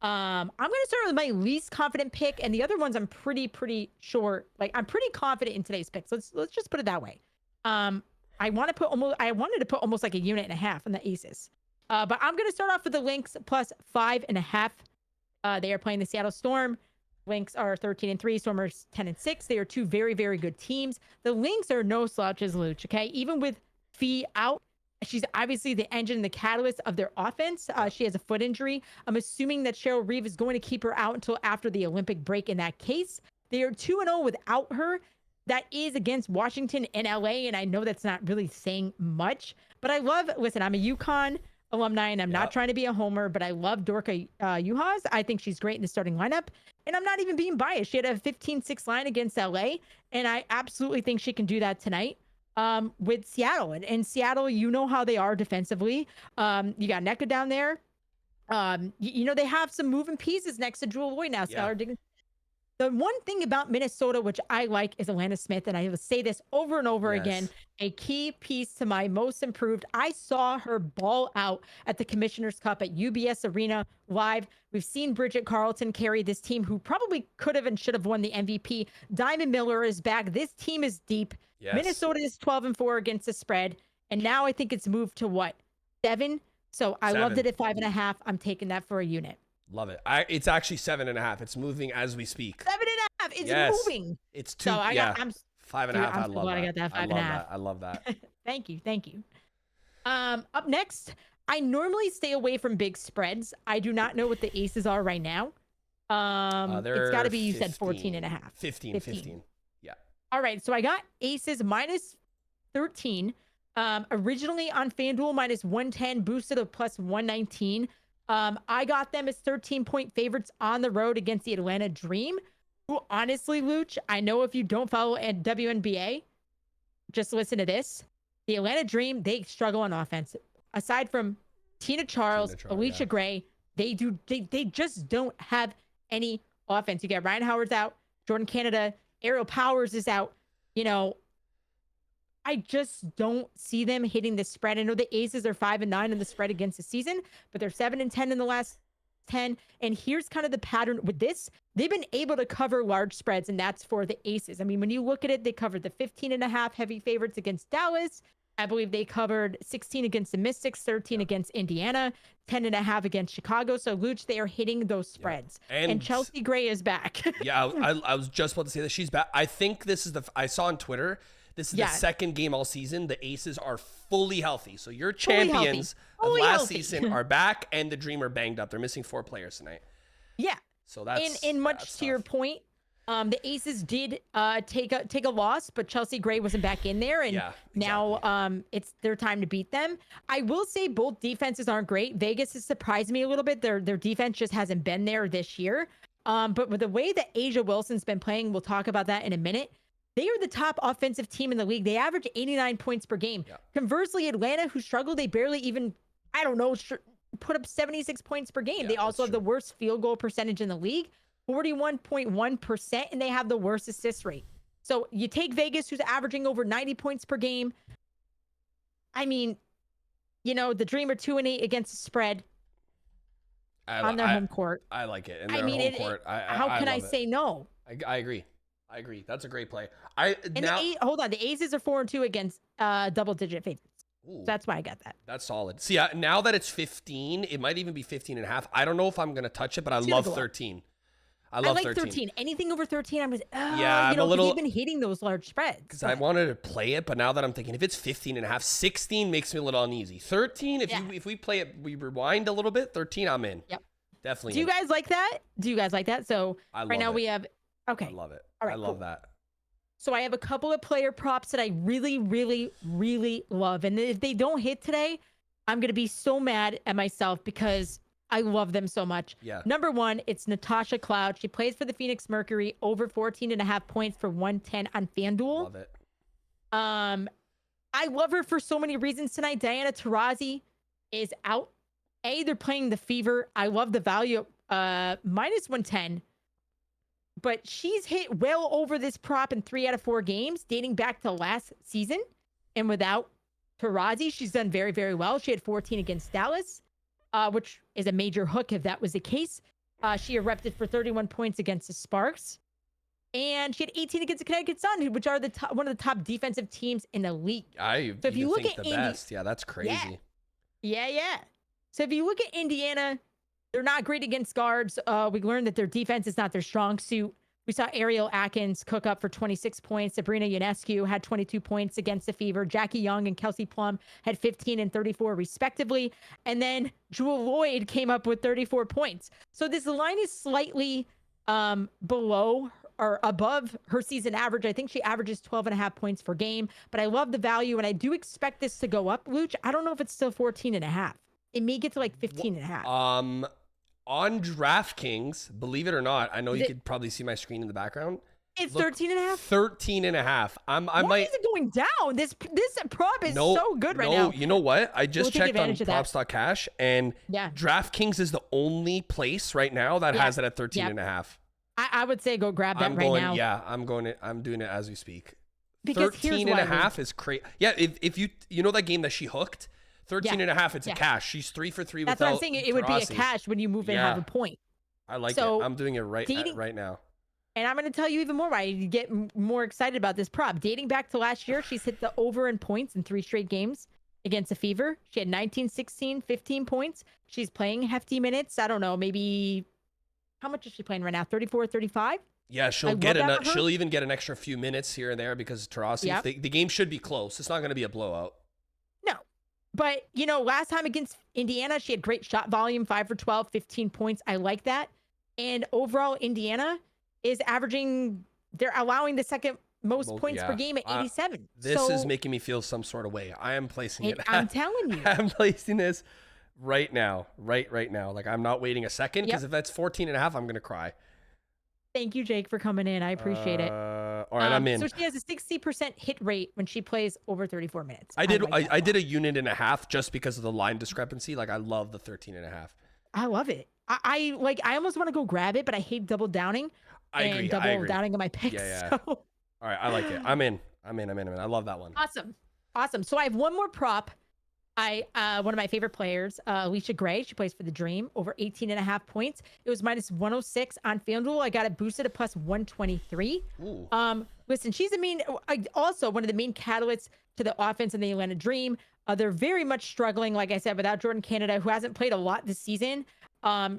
I'm going to start with my least confident pick, and the other ones I'm pretty sure. Like I'm pretty confident in today's picks. Let's just put it that way. I wanted to put almost like a unit and a half on the aces. But I'm going to start off with the Lynx plus 5.5. They are playing the Seattle Storm. Lynx are 13-3. Stormers 10-6. They are 2 very, very good teams. The Lynx are no slouches, Looch. Okay, even with Fee out, she's obviously the engine and the catalyst of their offense. She has a foot injury. I'm assuming that Cheryl Reeve is going to keep her out until after the Olympic break. In that case, they are 2-0 without her. That is against Washington and LA, and I know that's not really saying much. But I'm a UConn alumni, and I'm not trying to be a homer, but I love Dorka Juhas. I think she's great in the starting lineup, and I'm not even being biased. She had a 15-6 line against LA, and I absolutely think she can do that tonight with Seattle. And Seattle, you know how they are defensively. You got Nneka down there. They have some moving pieces next to Jewel Lloyd now. The one thing about Minnesota, which I like, is Alana Smith, and I will say this over and over again, a key piece to my most improved. I saw her ball out at the Commissioner's Cup at UBS Arena live. We've seen Bridget Carlton carry this team, who probably could have and should have won the MVP. Diamond Miller is back. This team is deep. Yes. Minnesota is 12-4 against the spread, and now I think it's moved to what, 7? So I loved it at 5.5. I'm taking that for a unit. Love it. It's actually 7.5. It's moving as we speak. 7.5. It's moving. It's 2. So I'm 5.5. I'm so glad I got that 5.5. I love that. Thank you. Up next, I normally stay away from big spreads. I do not know what the aces are right now. It's got to be, you said 14.5. 15. Yeah. All right. So I got aces minus 13. Originally on FanDuel minus 110, boosted to plus 119. I got them as 13-point favorites on the road against the Atlanta Dream, who honestly, Looch, I know if you don't follow at WNBA, just listen to this. The Atlanta Dream, they struggle on offense. Aside from Tina Charles, Alicia Gray, they just don't have any offense. You get Ryan Howard's out, Jordan Canada, Ariel Powers is out. You know, I just don't see them hitting the spread. I know the Aces are 5-9 in the spread against the season, but they're 7-10 in the last 10. And here's kind of the pattern with this. They've been able to cover large spreads, and that's for the Aces. I mean, when you look at it, they covered the 15.5 heavy favorites against Dallas. I believe they covered 16 against the Mystics, 13 against Indiana, 10.5 against Chicago. So, Looch, they are hitting those spreads. And Chelsea Gray is back. Yeah, I was just about to say that she's back. I think this is I saw on Twitter, this is the second game all season. The Aces are fully healthy. So your champions of last season are back, and the Dream are banged up. They're missing 4 players tonight. Yeah. So that's in much to your point, the Aces did take a loss, but Chelsea Gray wasn't back in there, and now it's their time to beat them. I will say both defenses aren't great. Vegas has surprised me a little bit. Their defense just hasn't been there this year. But with the way that Asia Wilson's been playing, we'll talk about that in a minute. They are the top offensive team in the league. They average 89 points per game. Yeah. Conversely, Atlanta, who struggled, they barely even, put up 76 points per game. Yeah, they also have the worst field goal percentage in the league, 41.1%, and they have the worst assist rate. So you take Vegas, who's averaging over 90 points per game. I mean, the Dream are 2-8 against the spread on their home court. I like it. In their home court. How can I say no? I agree. That's a great play. Hold on. The Aces are 4-2 against double-digit favorites. So that's why I got that. That's solid. See, now that it's 15, it might even be 15.5. I don't know if I'm going to touch it, but I love 13. I like 13. Anything over 13, I'm just, I'm a little. You've been hitting those large spreads. Because I wanted to play it, but now that I'm thinking, if it's 15.5, 16 makes me a little uneasy. 13, if we play it, we rewind a little bit. 13, I'm in. Yep. Definitely. Do you guys like that? So right now we have. Okay. I love it. All right, I love that. So I have a couple of player props that I really, really, really love. And if they don't hit today, I'm going to be so mad at myself because I love them so much. Yeah. Number 1, it's Natasha Cloud. She plays for the Phoenix Mercury, over 14.5 points for 110 on FanDuel. Love it. I love her for so many reasons tonight. Diana Taurasi is out. They're playing the Fever. I love the value, minus 110. But she's hit well over this prop in 3 out of 4 games, dating back to last season. And without Taurasi, she's done very, very well. She had 14 against Dallas, which is a major hook if that was the case. She erupted for 31 points against the Sparks. And she had 18 against the Connecticut Sun, which are one of the top defensive teams in the league. So if you look at the best. Yeah, that's crazy. Yeah. So if you look at Indiana, they're not great against guards. We learned that their defense is not their strong suit. We saw Ariel Atkins cook up for 26 points. Sabrina Ionescu had 22 points against the Fever. Jackie Young and Kelsey Plum had 15 and 34 respectively. And then Jewel Lloyd came up with 34 points. So this line is slightly below or above her season average. I think she averages 12.5 points per game. But I love the value, and I do expect this to go up, Looch. I don't know if it's still 14.5. It may get to like 15.5. On DraftKings, believe it or not, I know you could probably see my screen in the background. It's 13.5. 13.5. Why is it going down? This prop is so good right now. You know what? I just checked on props.cash, and DraftKings is the only place right now that has it at 13.5. I would say go grab that right now. Yeah, I'm doing it as we speak. Because 13.5 is crazy. Yeah, if you know that game that she hooked. 13.5, it's a cash. She's 3 for 3 without. That's what I'm saying. It would be a cash when you move and have a point. I like it. I'm doing it right now. And I'm going to tell you even more why you get more excited about this prop. Dating back to last year, she's hit the over in points in 3 straight games against the Fever. She had 19, 16, 15 points. She's playing hefty minutes. I don't know, maybe how much is she playing right now? 34, 35? Yeah, she'll even get an extra few minutes here and there because Taurasi. The game should be close. It's not going to be a blowout. But, last time against Indiana, she had great shot volume, 5 for 12, 15 points. I like that. And overall, Indiana is they're allowing the second most points per game at 87. This is making me feel some sort of way. I am placing it. I'm telling you. I'm placing this right now. Right now. Like, I'm not waiting a second because if that's 14.5, I'm going to cry. Thank you, Jake, for coming in. I appreciate it. All right, I'm in. So she has a 60% hit rate when she plays over 34 minutes. I did a unit and a half just because of the line discrepancy. Like, I love the 13.5. I love it. I almost want to go grab it, but I hate double downing I and agree. I double agree. downing on my picks. Yeah, yeah. So All right, I like it. I'm in. I love that one. awesome. So I have one more prop. One of my favorite players, Alicia Gray, she plays for the Dream, over 18.5 points. It was minus 106 on FanDuel. I got it boosted to plus 123. Ooh. Listen, she's also one of the main catalysts to the offense in the Atlanta Dream. They're very much struggling, like I said, without Jordan Canada, who hasn't played a lot this season.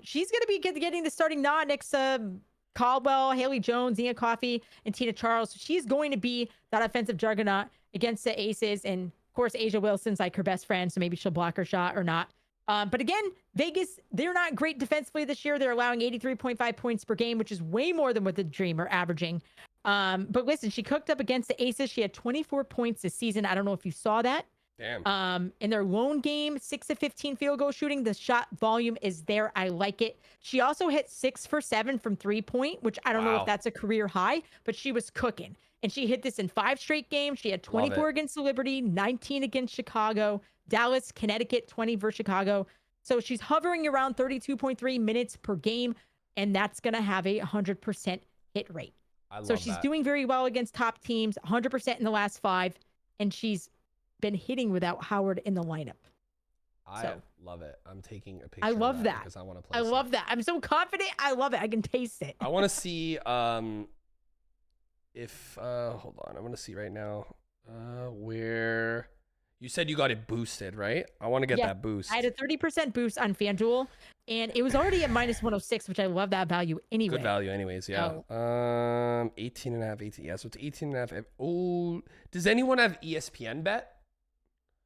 She's going to be getting the starting nod next to Caldwell, Haley Jones, Nia Coffey, and Tina Charles. So she's going to be that offensive juggernaut against the Aces. And of course, Asia Wilson's like her best friend, so maybe she'll block her shot or not. But again, Vegas, they're not great defensively this year. They're allowing 83.5 points per game, which is way more than what the Dream are averaging. But listen, she cooked up against the Aces. She had 24 points this season. I don't know if you saw that. Damn. In their lone game, 6 of 15 field goal shooting, the shot volume is there. I like it. She also hit 6 for 7 from 3-point, which I don't know if that's a career high, but she was cooking. And she hit this in 5 straight games. She had 24 against the Liberty, 19 against Chicago, Dallas, Connecticut, 20 versus Chicago. So she's hovering around 32.3 minutes per game, and that's going to have a 100% hit rate. So she's doing very well against top teams, 100% in the last 5, and she's been hitting without Howard in the lineup. I love it. I'm taking a picture. I love that because I want to play. I love that. I'm so confident. I love it. I can taste it. I want to see if hold on. I want to see right now where you said you got it boosted, right? I want to get that boost. I had a 30% boost on FanDuel, and it was already at minus 106, which I love that value anyway. Good value anyways, yeah. 18 and a half, 18. Yeah, so it's 18 and a half. Oh, does anyone have ESPN bet?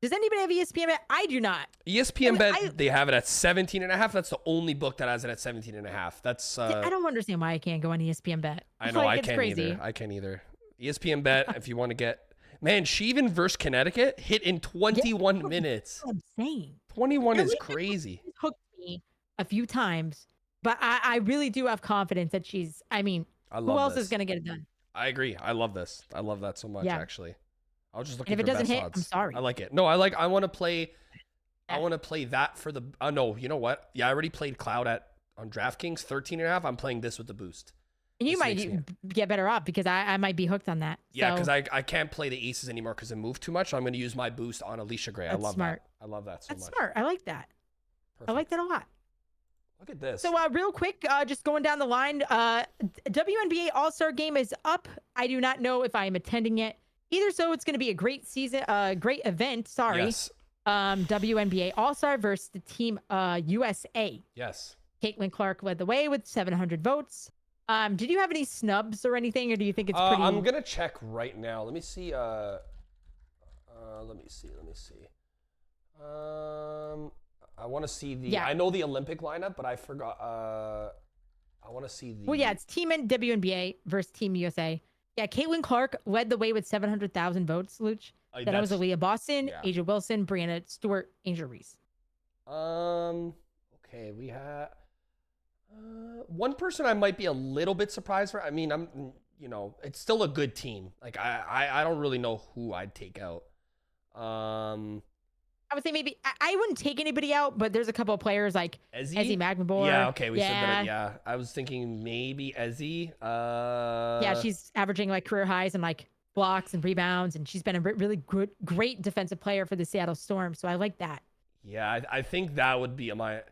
Does anybody have ESPN bet? I do not. ESPN bet, they have it at 17 and a half. That's the only book that has it at 17 and a half. That's I don't understand why I can't go on ESPN bet. I know, I can't either. I can't either. ESPN bet, if you want to get, man, she even versus Connecticut hit in 21 minutes. That's what I'm saying. 21 is crazy. Hooked me a few times, but I really do have confidence that she's, who else is going to get it done? I agree. I love this. I love that so much, actually. I was just looking and if for it doesn't best hit, odds. I'm sorry. I like it. No, I want to play. I want to play that for the. No, you know what? Yeah, I already played Cloud on DraftKings 13 and a half. I'm playing this with the boost. And you might get better off because I might be hooked on that. Yeah, because I can't play the Aces anymore because it moved too much. So I'm going to use my boost on Alicia Gray. I love that. I love that so much. That's smart. I like that. Perfect. I like that a lot. Look at this. So real quick, just going down the line, WNBA All-Star Game is up. I do not know if I am attending it. Either so, it's going to be a great season, great event. Sorry. Yes. WNBA All-Star versus the team USA. Yes. Caitlin Clark led the way with 700 votes. Did you have any snubs or anything, or do you think it's pretty? I'm gonna check right now. Let me see. Let me see. I want to see the. I know the Olympic lineup, but I forgot. I want to see the. Well, yeah, it's Team WNBA versus Team USA. Yeah, Caitlin Clark led the way with 700,000 votes, Looch. Then was Aaliyah Boston, Asia Wilson, Brianna Stewart, Angel Reese. Okay, we have one person I might be a little bit surprised for. I mean, it's still a good team. Like I don't really know who I'd take out. I would say maybe I wouldn't take anybody out, but there's a couple of players like Ezzy McMahon. Yeah, okay, we said that. Yeah, I was thinking maybe Ezzy. Yeah, she's averaging like career highs and like blocks and rebounds, and she's been a really great defensive player for the Seattle Storm. So I like that. Yeah, I think that would be my.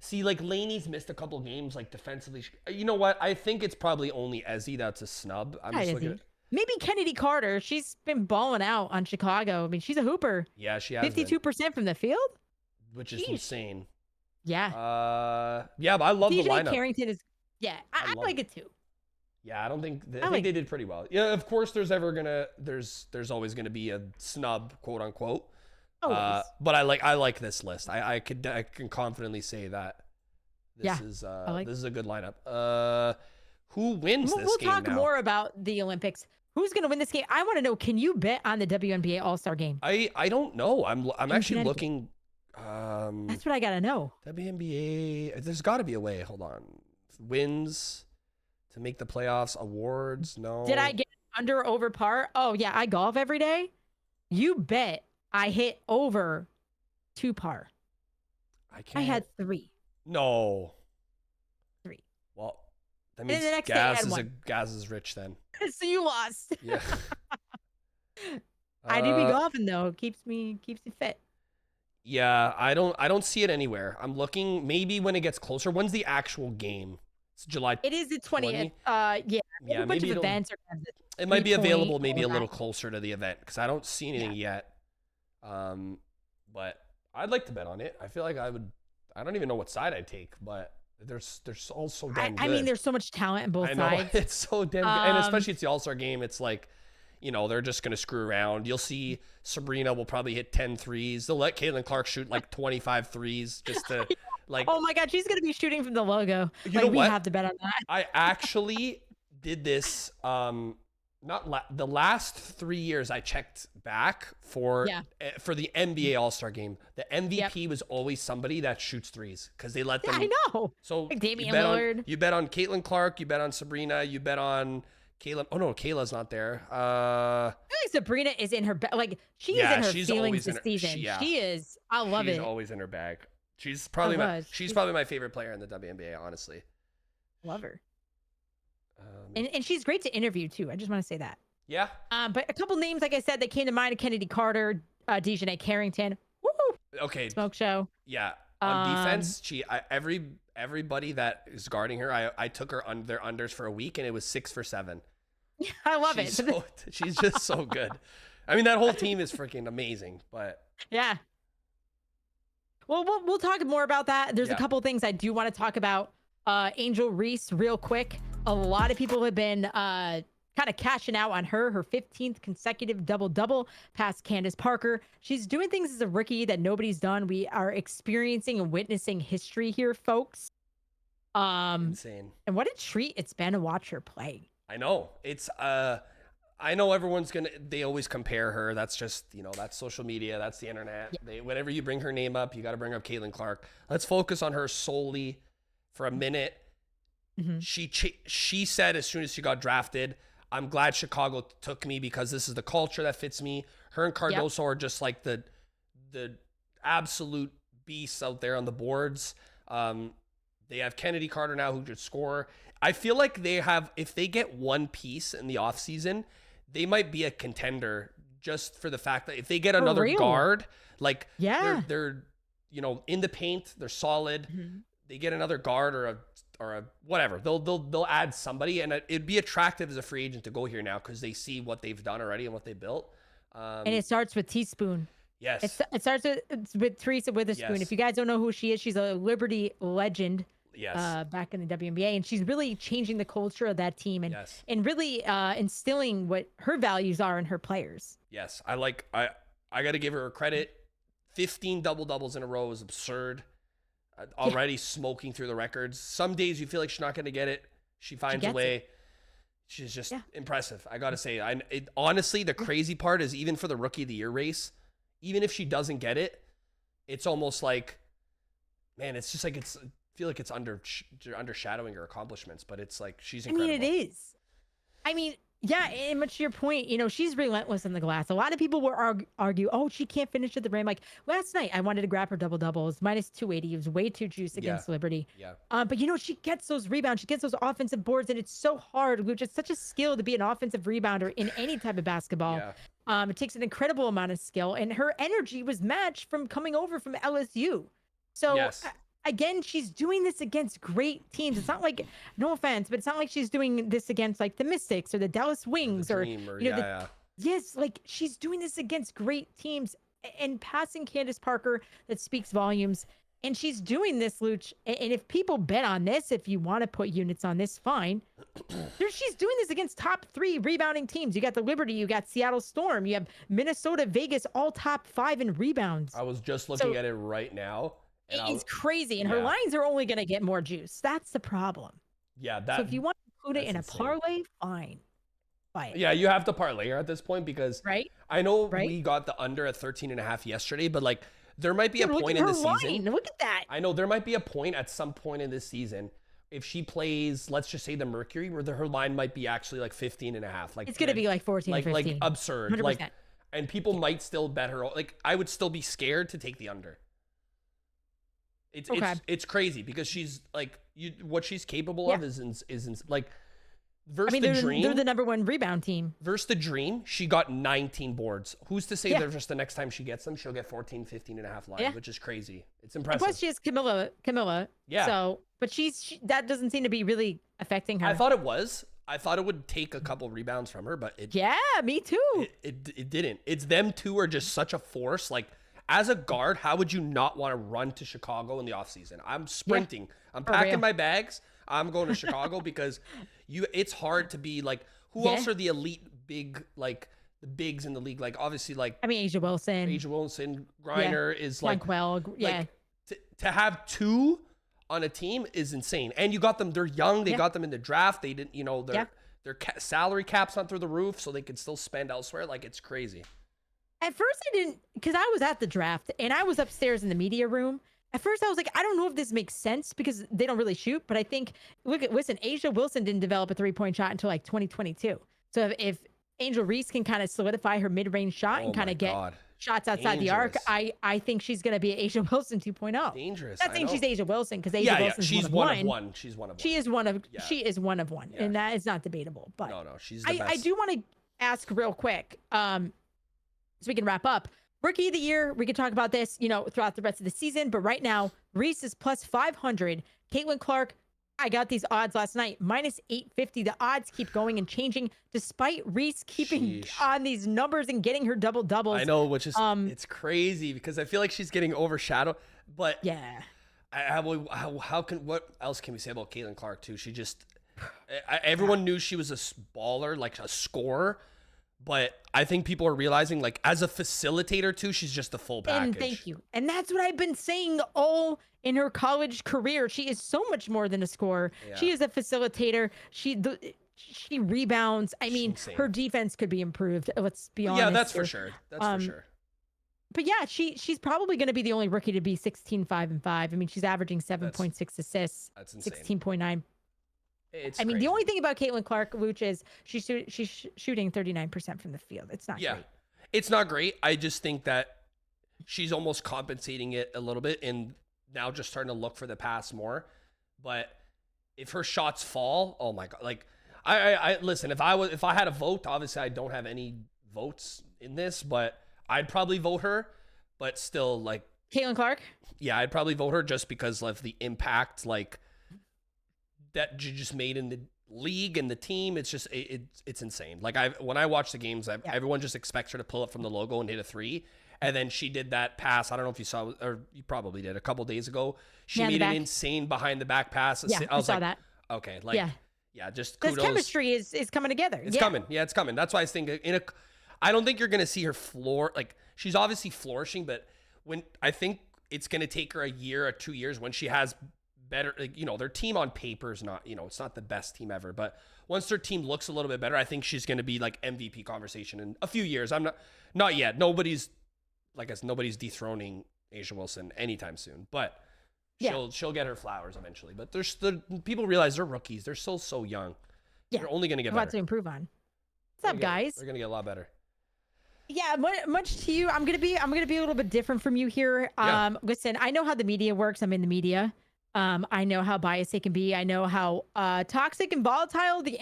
See, like Laney's missed a couple games, like defensively. You know what? I think it's probably only Ezzy that's a snub. I'm just looking at. Maybe Kennedy Carter. She's been balling out on Chicago. I mean, she's a hooper. Yeah, she has 52% from the field, which is insane. Yeah. Yeah, but I love the lineup. Carrington is. Yeah, I like it too. Yeah, I think they did pretty well. Yeah, of course, there's always gonna be a snub, quote unquote. But I like this list. I can confidently say that this is a good lineup. Who wins this game? We'll talk more about the Olympics. Who's going to win this game? I want to know, can you bet on the WNBA All-Star Game? I don't know. I'm actually looking. That's what I got to know. WNBA, there's got to be a way. Hold on. Wins to make the playoffs, awards, no. Did I get under over par? Oh, yeah, I golf every day. You bet I hit over 2 par. I can't. I had 3. No. That And means then the next day I had one. Gaz is rich then. So you lost. Yeah. I do be golfing though. Keeps me fit. Yeah, I don't see it anywhere. I'm looking maybe when it gets closer. When's the actual game? It's July It is the 20th. 20th. Yeah. Yeah, A bunch maybe of events. it might be 3-point, available maybe a all little that. closer to the event because I don't see anything yet. But I'd like to bet on it. I feel like I would. I don't even know what side I'd take, but they're all so damn good. I mean, there's so much talent in both I know sides. it's so damn good, and especially it's the All-Star game. It's like, they're just gonna screw around. You'll see Sabrina will probably hit 10 threes. They'll let Caitlin Clark shoot like 25 threes just to like. Oh my God, she's gonna be shooting from the logo. You know we what? have to bet on that. I actually did this. The last 3 years I checked back for the NBA All-Star game. The MVP was always somebody that shoots threes because they let them. I know. So like Damian Lillard. You bet on Caitlin Clark. You bet on Sabrina. You bet on Kayla. Oh no, Kayla's not there. I feel like Sabrina is in her she is in her feelings this season. She is. I love it. She's always in her bag. She's probably my favorite player in the WNBA. Honestly, love her. And she's great to interview too. I just want to say that. Yeah. But a couple names, like I said, that came to mind: Kennedy Carter, Dejanay Carrington. Woo! Okay. Smoke show. Yeah. On defense, everybody that is guarding her, I took her on their unders for a week, and it was 6 for 7. I love it. She's just so good. I mean, that whole team is freaking amazing. But yeah. Well, we'll talk more about that. There's a couple things I do want to talk about. Angel Reese, real quick. A lot of people have been kind of cashing out on her 15th consecutive double-double past Candace Parker. She's doing things as a rookie that nobody's done. We are experiencing and witnessing history here, folks. Insane. And what a treat it's been to watch her play. I know. It's I know everyone's they always compare her. That's just, that's social media. That's the internet. Yeah. Whenever you bring her name up, you got to bring up Caitlin Clark. Let's focus on her solely for a minute. Mm-hmm. She said as soon as she got drafted, I'm glad Chicago took me because this is the culture that fits me. Her and Cardoso are just like the absolute beasts out there on the boards. They have Kennedy Carter now who could score. I feel like if they get one piece in the offseason, they might be a contender just for the fact that if they get another guard, like they're in the paint, they're solid. Mm-hmm. They get another guard or a whatever. They'll add somebody, and it'd be attractive as a free agent to go here now because they see what they've done already and what they built. And it starts with Teaspoon. Yes. It starts with Teresa Witherspoon. Yes. If you guys don't know who she is, she's a Liberty legend. Yes. Back in the WNBA, and she's really changing the culture of that team and really instilling what her values are in her players. Yes, I got to give her credit. 15 double-doubles in a row is absurd. Already smoking through the records. Some days you feel like she's not going to get it. She finds a way. She's just impressive. I got to say, honestly, the crazy part is even for the Rookie of the Year race, even if she doesn't get it, it's almost like, man, it's just like I feel like it's undershadowing her accomplishments, but it's like she's incredible. I mean, it is. I mean, yeah, and much to your point, she's relentless in the glass. A lot of people will argue, oh, she can't finish at the rim. Like last night, I wanted to grab her double-doubles, minus 280. It was way too juice against Liberty. Yeah. But she gets those rebounds. She gets those offensive boards, and it's so hard, which is such a skill to be an offensive rebounder in any type of basketball. Yeah. It takes an incredible amount of skill, and her energy was matched from coming over from LSU. So again, she's doing this against great teams. It's not like, no offense, but it's not like she's doing this against like the Mystics or the Dallas Wings yes, like she's doing this against great teams and passing Candace Parker that speaks volumes. And she's doing this, Looch. And if people bet on this, if you want to put units on this, fine. She's doing this against top 3 rebounding teams. You got the Liberty, you got Seattle Storm, you have Minnesota, Vegas, all top 5 in rebounds. I was just looking at it right now. It's crazy, and her lines are only going to get more juice. That's the problem. Yeah, so if you want to include it in a parlay, fine. Buy it. Yeah, you have to parlay her at this point because I know we got the under at 13.5 yesterday, but like there might be a point in the season. Look at that. I know there might be a point at some point in this season if she plays, let's just say the Mercury, where her line might be actually like 15.5. Like it's going to be like 14, 15. Like absurd. 100%. Like, and people might still bet her. Like I would still be scared to take the under. It's crazy because she's like what she's capable of is like I mean, they're the number one rebound team. Versus the Dream, she got 19 boards. Who's to say that just the next time she gets them, she'll get 14, 15 and a half lines, which is crazy. It's impressive. And plus, she has Camilla. Yeah. So, but that doesn't seem to be really affecting her. I thought it was. I thought it would take a couple rebounds from her, but me too. It didn't. It's them two are just such a force. Like, as a guard, how would you not want to run to Chicago in the offseason? I'm sprinting. I'm packing my bags. I'm going to Chicago because it's hard to be like, who else are the elite big, like the bigs in the league? Like, obviously, like, I mean, Asia Wilson, Griner is like, like to have two on a team is insane. And you got them, they're young. They got them in the draft. They didn't, their salary cap's not through the roof, so they can still spend elsewhere. Like, it's crazy. At first I didn't, because I was at the draft and I was upstairs in the media room. At first I was like, I don't know if this makes sense because they don't really shoot, but I think, listen, Asia Wilson didn't develop a 3-point shot until like 2022. So if Angel Reese can kind of solidify her mid-range shot and kind of get shots outside the arc, I think she's going to be Asia Wilson 2.0. Dangerous. Not saying she's Asia Wilson because Asia Wilson's she's one of one. She's one of one. She is one of one. And that is not debatable. But no, she's the best. I do want to ask real quick, so we can wrap up. Rookie of the year, we could talk about this, throughout the rest of the season. But right now, Reese is plus 500. Caitlin Clark, I got these odds last night, minus 850. The odds keep going and changing despite Reese keeping on these numbers and getting her double doubles. I know, which is it's crazy because I feel like she's getting overshadowed. But yeah, what else can we say about Caitlin Clark too? She just everyone knew she was a baller, like a scorer. But I think people are realizing, like, as a facilitator, too, she's just the full package. And thank you. And that's what I've been saying all in her college career. She is so much more than a scorer. Yeah. She is a facilitator. She rebounds. I mean, her defense could be improved. Let's be honest. Yeah, that's for sure. That's for sure. But yeah, she's probably going to be the only rookie to be 16-5-5. I mean, she's averaging 7.6 assists. That's insane. 16.9. It's I mean, crazy. the only thing about Caitlin Clark, Looch, is she's shooting 39% from the field. It's not great. It's not great. I just think that she's almost compensating it a little bit and now just starting to look for the pass more. But if her shots fall, oh my God. Like, I listen, if I had a vote, obviously I don't have any votes in this, but I'd probably vote her. But still, like, Caitlin Clark? Yeah, I'd probably vote her just because of the impact, like, that you just made in the league and the team. It's just it's insane. Like, when I watch the games, everyone just expects her to pull up from the logo and hit a three, and then she did that pass. I don't know if you saw, or you probably did, a couple days ago. She made an insane behind the back pass. Yeah, I saw that. Okay, like just kudos. This chemistry is coming together. It's coming. Yeah, it's coming. That's why I think I don't think you're gonna see her floor. Like, she's obviously flourishing, but when I think it's gonna take her a year or 2 years when she has better, like, their team on paper is not, it's not the best team ever, but once their team looks a little bit better, I think she's going to be like MVP conversation in a few years. I'm not yet. Nobody's dethroning Asia Wilson anytime soon, but she'll get her flowers eventually. But there's people realize they're rookies. They're still so young. Yeah. They're only going to get better. Lots to improve on. What's up, guys? They're going to get a lot better. Yeah, much to you. I'm gonna be a little bit different from you here. Listen, I know how the media works. I'm in the media. I know how biased it can be. I know how toxic and volatile the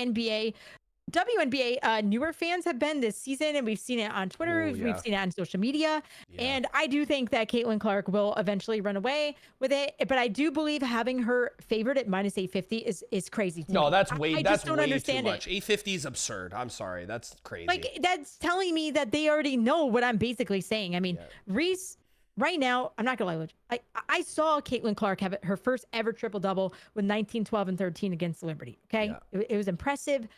WNBA newer fans have been this season, and we've seen it on Twitter. We've seen it on social media. And I do think that Caitlin Clark will eventually run away with it. But I do believe having her favored at minus 850 is crazy. No, that's way I just don't understand too much. 850 is absurd. I'm sorry. That's crazy. Like, that's telling me that they already know what I'm basically saying. I mean, Reese, right now, I'm not gonna lie, Looch, I saw Caitlin Clark have her first ever triple-double with 19, 12, and 13 against Liberty. Okay, it was impressive.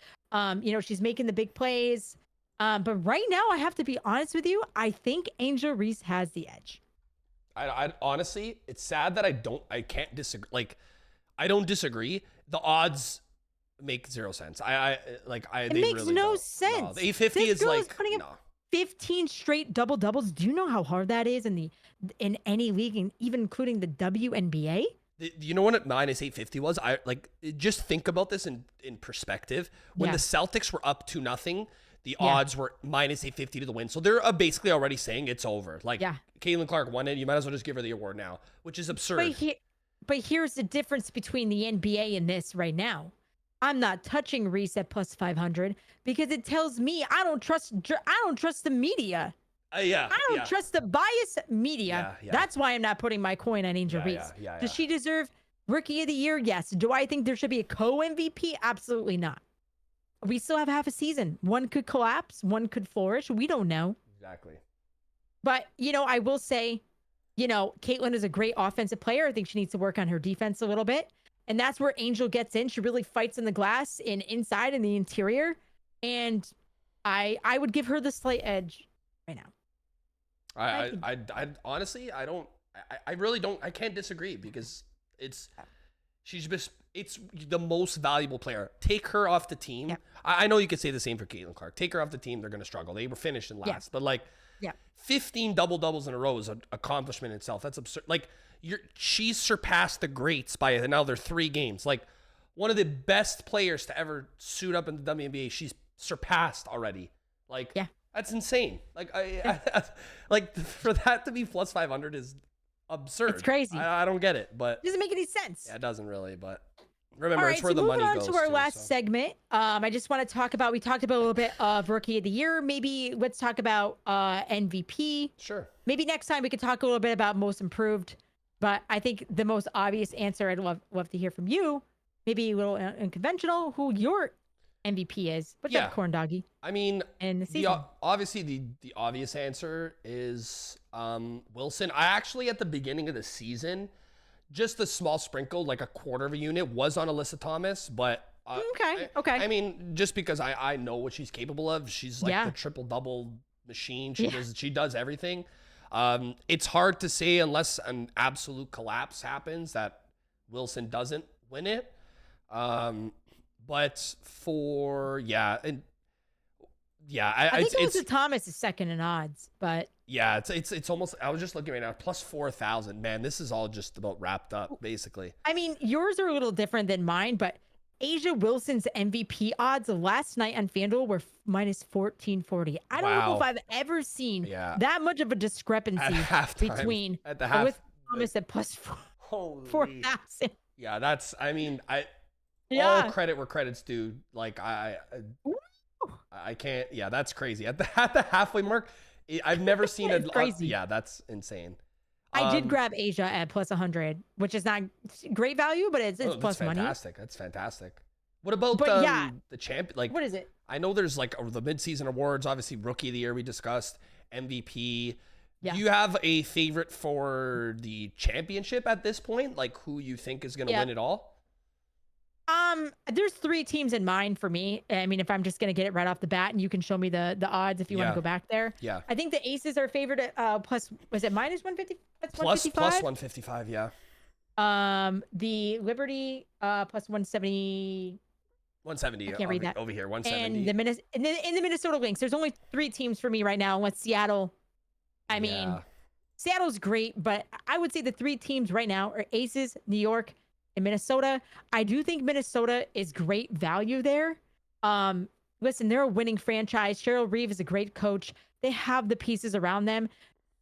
She's making the big plays. But right now, I have to be honest with you. I think Angel Reese has the edge. I honestly, it's sad that I can't disagree. Like, I don't disagree. The odds make zero sense. It makes no sense. No, the 850 is like, 15 straight double doubles. Do you know how hard that is in any league, and even including the WNBA? You know what at minus 850 was? Just think about this in perspective. When the Celtics were up 2-0, the odds were minus 850 to the win. So they're basically already saying it's over. Like, Caitlin Clark won it. You might as well just give her the award now, which is absurd. But here's the difference between the NBA and this right now. I'm not touching Reese at plus 500 because it tells me I don't trust the media. I don't trust the biased media. That's why I'm not putting my coin on Angel Reese. Does she deserve Rookie of the Year? Yes. Do I think there should be a co-MVP? Absolutely not. We still have half a season. One could collapse. One could flourish. We don't know. Exactly. But, I will say, Caitlin is a great offensive player. I think she needs to work on her defense a little bit. And that's where Angel gets in. She really fights in the glass and inside in the interior. And I would give her the slight edge right now. I honestly, I really don't, I can't disagree because it's the most valuable player. Take her off the team. I know you could say the same for Caitlin Clark. Take her off the team, they're going to struggle. They were finished in last, but 15 double-doubles in a row is an accomplishment itself. That's absurd. She's surpassed the greats by another 3 games. Like, one of the best players to ever suit up in the WNBA, she's surpassed already. That's insane. For that to be plus 500 is absurd. It's crazy. I don't get it, but it doesn't make any sense. Yeah, it doesn't really, but remember, it's where the money goes. To our last segment, I just want to talk about, we talked about a little bit of Rookie of the Year. Maybe let's talk about MVP. Sure. Maybe next time we could talk a little bit about Most Improved. But I think the most obvious answer, I'd love to hear from you, maybe a little unconventional, who your MVP is. What's up, Corn Doggy? I mean, in the season? Obviously the obvious answer is Wilson. I actually, at the beginning of the season, just a small sprinkle, like a quarter of a unit, was on Alyssa Thomas, but okay. I mean, just because I know what she's capable of. She's like the triple-double machine. She does everything. It's hard to say unless an absolute collapse happens that Wilson doesn't win it. But I think Alyssa Thomas is second in odds, but it's almost, I was just looking right now, plus 4,000. Man, this is all just about wrapped up, basically. I mean, yours are a little different than mine, but A'ja Wilson's MVP odds last night on FanDuel were minus 1440. I don't know if I've ever seen that much of a discrepancy between Alyssa Thomas at plus 4,000. Yeah, that's, I mean, all credit where credit's due. Like, I can't, that's crazy. At the halfway mark, I've never seen it. Crazy. That's insane. I did grab A'ja at plus 100, which is not great value, but it's plus money. That's fantastic. What about the champion? Like, what is it? I know there's like the midseason awards, obviously Rookie of the Year we discussed, MVP. Yeah. Do you have a favorite for the championship at this point? Like, who you think is going to win it all? There's 3 teams in mind for me. I mean, if I'm just gonna get it right off the bat, and you can show me the odds if you want to go back there. Yeah. I think the Aces are favored at plus, was it minus 150? That's plus 155. Yeah. The Liberty plus 170. 170. I can't read that over here. 170. And in the Minnesota Lynx, there's only 3 teams for me right now. With Seattle, I mean, Seattle's great, but I would say the 3 teams right now are Aces, New York, in Minnesota. I do think Minnesota is great value there. Listen, they're a winning franchise. Cheryl Reeve is a great coach. They have the pieces around them.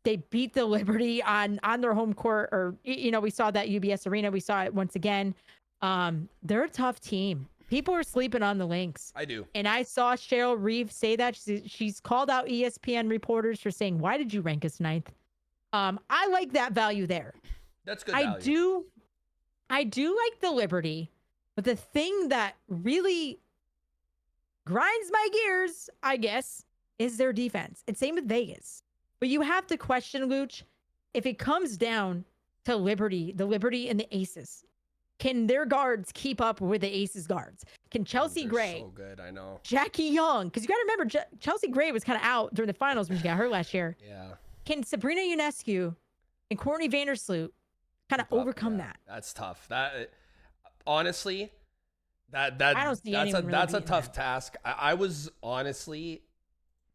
They beat the Liberty on their home court, or, we saw that UBS Arena. We saw it once again. They're a tough team. People are sleeping on the Lynx. I do. And I saw Cheryl Reeve say that. She's called out ESPN reporters for saying, why did you rank us 9th? I like that value there. That's good value. I do like the Liberty, but the thing that really grinds my gears, I guess, is their defense. It's same with Vegas. But you have to question, Looch, if it comes down to the Liberty and the Aces, can their guards keep up with the Aces guards? Can Chelsea Gray, so good, I know. Jackie Young, because you got to remember, Chelsea Gray was kind of out during the finals when she got hurt last year. Yeah. Can Sabrina Ionescu and Courtney Vandersloot kind of overcome that? That's tough. That honestly, I don't see that's a tough task. I was honestly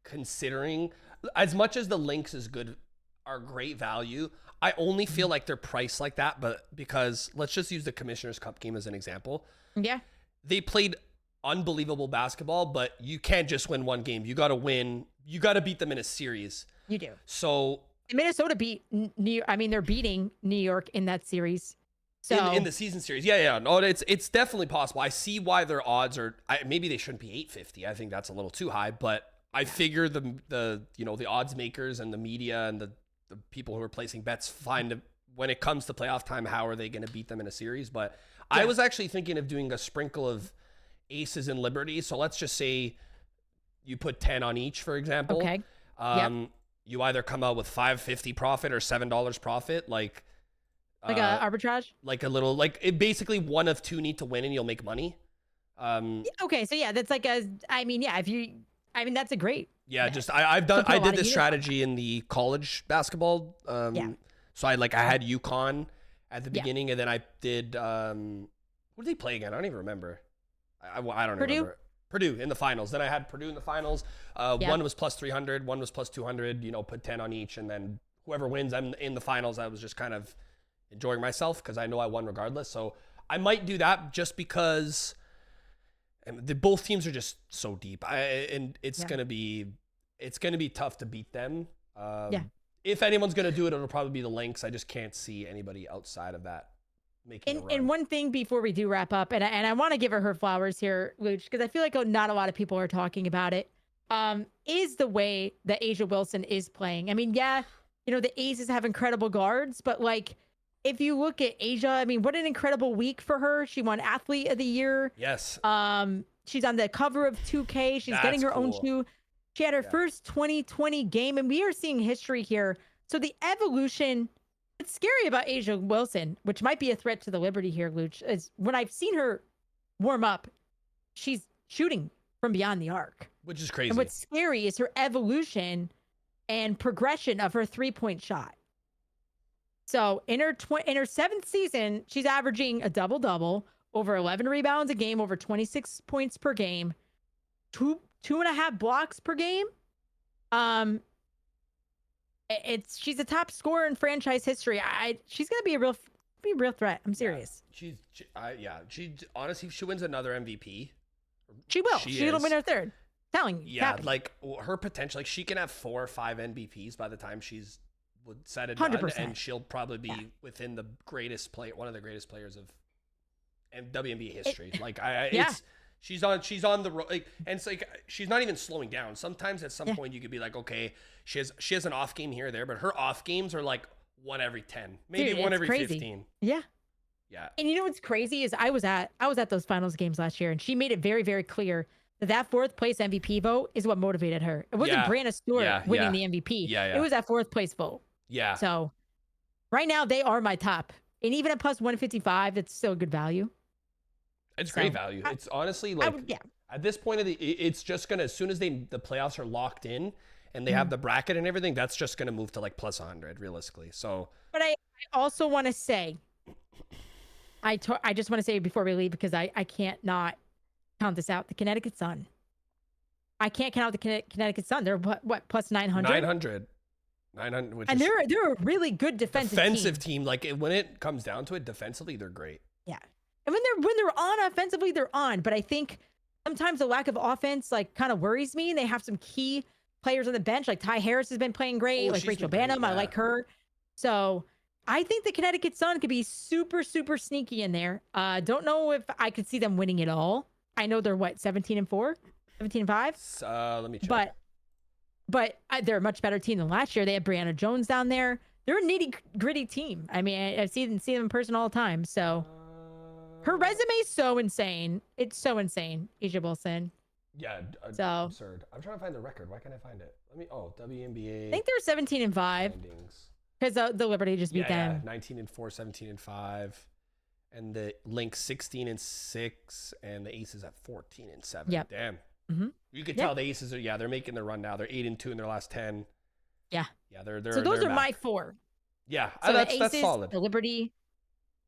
considering, as much as the Lynx is good are great value. I only feel like they're priced like that, but because let's just use the Commissioner's Cup game as an example. Yeah. They played unbelievable basketball, but you can't just win one game. You got to win. You got to beat them in a series. You do. So Minnesota beat New. I mean, they're beating New York in that series. So in the season series, yeah. No, it's definitely possible. I see why their odds are. Maybe they shouldn't be 850. I think that's a little too high, but I figure the odds makers and the media and the people who are placing bets find when it comes to playoff time, how are they going to beat them in a series? But I was actually thinking of doing a sprinkle of aces and Liberty. So let's just say you put 10 on each, for example. Okay. You either come out with $5.50 profit or $7 profit, like a arbitrage, like a little, like it basically one of two need to win and you'll make money. Okay, so yeah, that's like that's a great. Yeah, just I did this strategy in the college basketball. So I had UConn at the beginning, and then I did what did they play again? I don't even remember. I don't remember. Purdue in the finals. Then I had Purdue in the finals. One was plus 300, one was plus 200. Put 10 on each, and then whoever wins, I'm in the finals. I was just kind of enjoying myself because I know I won regardless. So I might do that just because. And both teams are just so deep, and it's gonna be tough to beat them. If anyone's gonna do it, it'll probably be the Lynx. I just can't see anybody outside of that making a run. And one thing before we do wrap up, and I want to give her flowers here, Looch, because I feel like not a lot of people are talking about it. Is the way that A'ja Wilson is playing. I mean, the Aces have incredible guards, but like. If you look at A'ja, I mean, what an incredible week for her. She won Athlete of the Year. Yes. She's on the cover of 2K. She's getting her own shoe. She had her first 2020 game, and we are seeing history here. So the evolution, it's scary about A'ja Wilson, which might be a threat to the Liberty here, Looch, is when I've seen her warm up, she's shooting from beyond the arc. Which is crazy. And what's scary is her evolution and progression of her three-point shot. So in her seventh season, she's averaging a double-double, over 11 rebounds a game, over 26 points per game, 2.5 blocks per game. She's a top scorer in franchise history. She's gonna be a real threat. I'm serious. She honestly, if she wins another MVP, she will. She'll win her third. Telling you. Yeah, like her potential, like she can have 4 or 5 MVPs by the time she's said and done, and she'll probably be within the greatest one of the greatest players of WNBA history. She's on the road, and it's like she's not even slowing down. Sometimes at some point you could be like, okay, she has an off game here or there, but her off games are like 1 every 10, maybe one every 15. Yeah. And you know what's crazy is I was at those finals games last year, and she made it very, very clear that 4th place MVP vote is what motivated her. It wasn't Brianna Stewart winning the MVP. It was that 4th place vote. Yeah. So right now they are my top, and even at plus 155, it's still good value. It's great value. It's honestly like at this point it's just gonna, as soon as the playoffs are locked in and they have the bracket and everything, that's just gonna move to like plus 100 realistically. So, but I also want to say, I just want to say before we leave, because I can't not count this out. The Connecticut Sun. I can't count the Connecticut Sun. They're what plus 900. 900, which and they're a really good defensive team. Like when it comes down to it, defensively they're great. Yeah, and when they're on offensively, they're on. But I think sometimes the lack of offense kind of worries me. And they have some key players on the bench, like Ty Harris has been playing great. Like Rachel Banham, I like her. So I think the Connecticut Sun could be super, super sneaky in there. Don't know if I could see them winning it all. I know they're 17-4, 17-5. Let me check. But they're a much better team than last year. They have Brianna Jones down there. They're a nitty gritty team. I mean, I see them in person all the time. So her resume is so insane. It's so insane, A'ja Wilson. Yeah, absurd. I'm trying to find the record. Why can't I find it? WNBA. I think they're 17-5. Because the Liberty just beat them. 19-4, 17-5. And the Lynx 16-6, and the Aces at 14-7. Yep. Damn. Mm-hmm. You could tell the Aces are they're making their run now. They're 8-2 in their last 10. Yeah. Yeah, they're so those are my 4. Yeah, so that's the Aces, solid. The Liberty,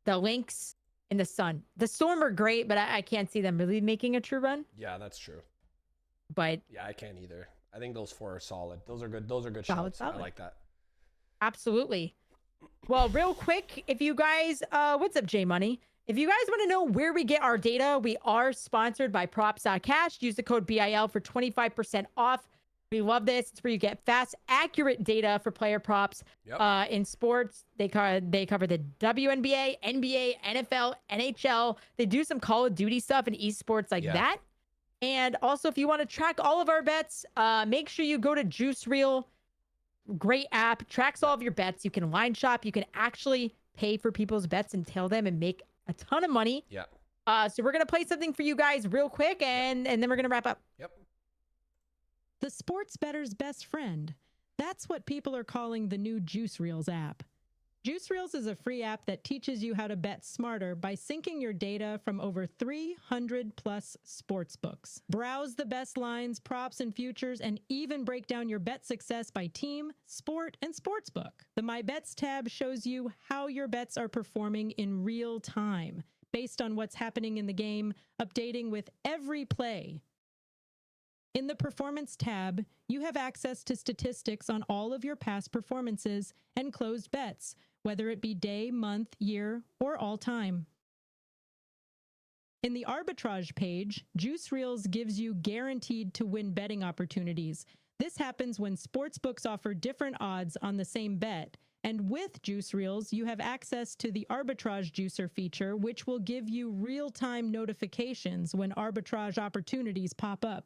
the Lynx, and the Sun. The Storm are great, but I can't see them really making a true run. Yeah, that's true. But yeah, I can't either. I think those 4 are solid. Those are good shots. I like that. Absolutely. Well, real quick, if you guys, what's up, J Money? If you guys want to know where we get our data, we are sponsored by props.cash. Use the code BIL for 25% off. We love this. It's where you get fast, accurate data for player props in sports. They cover the WNBA, NBA, NFL, NHL. They do some Call of Duty stuff and esports like that. And also, if you want to track all of our bets, make sure you go to Juice Reel. Great app, tracks all of your bets. You can line shop. You can actually pay for people's bets and tail them and make a ton of money. Yeah. So we're gonna play something for you guys real quick, and then we're gonna wrap up. Yep. The sports bettor's best friend. That's what people are calling the new Juice Reels app. Juice Reels is a free app that teaches you how to bet smarter by syncing your data from over 300 plus sports books. Browse the best lines, props, and futures, and even break down your bet success by team, sport, and sportsbook. The My Bets tab shows you how your bets are performing in real time, based on what's happening in the game, updating with every play. In the Performance tab, you have access to statistics on all of your past performances and closed bets, whether it be day, month, year, or all time. In the Arbitrage page, Juice Reels gives you guaranteed to win betting opportunities. This happens when sportsbooks offer different odds on the same bet. And with Juice Reels, you have access to the Arbitrage Juicer feature, which will give you real-time notifications when arbitrage opportunities pop up.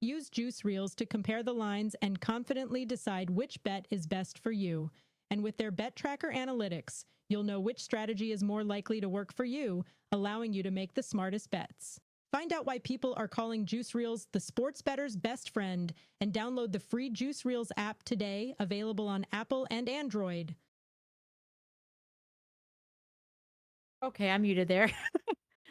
Use Juice Reels to compare the lines and confidently decide which bet is best for you. And with their bet tracker analytics, you'll know which strategy is more likely to work for you, allowing you to make the smartest bets. Find out why people are calling Juice Reels the sports bettor's best friend and download the free Juice Reels app today, available on Apple and Android. Okay, I'm muted there.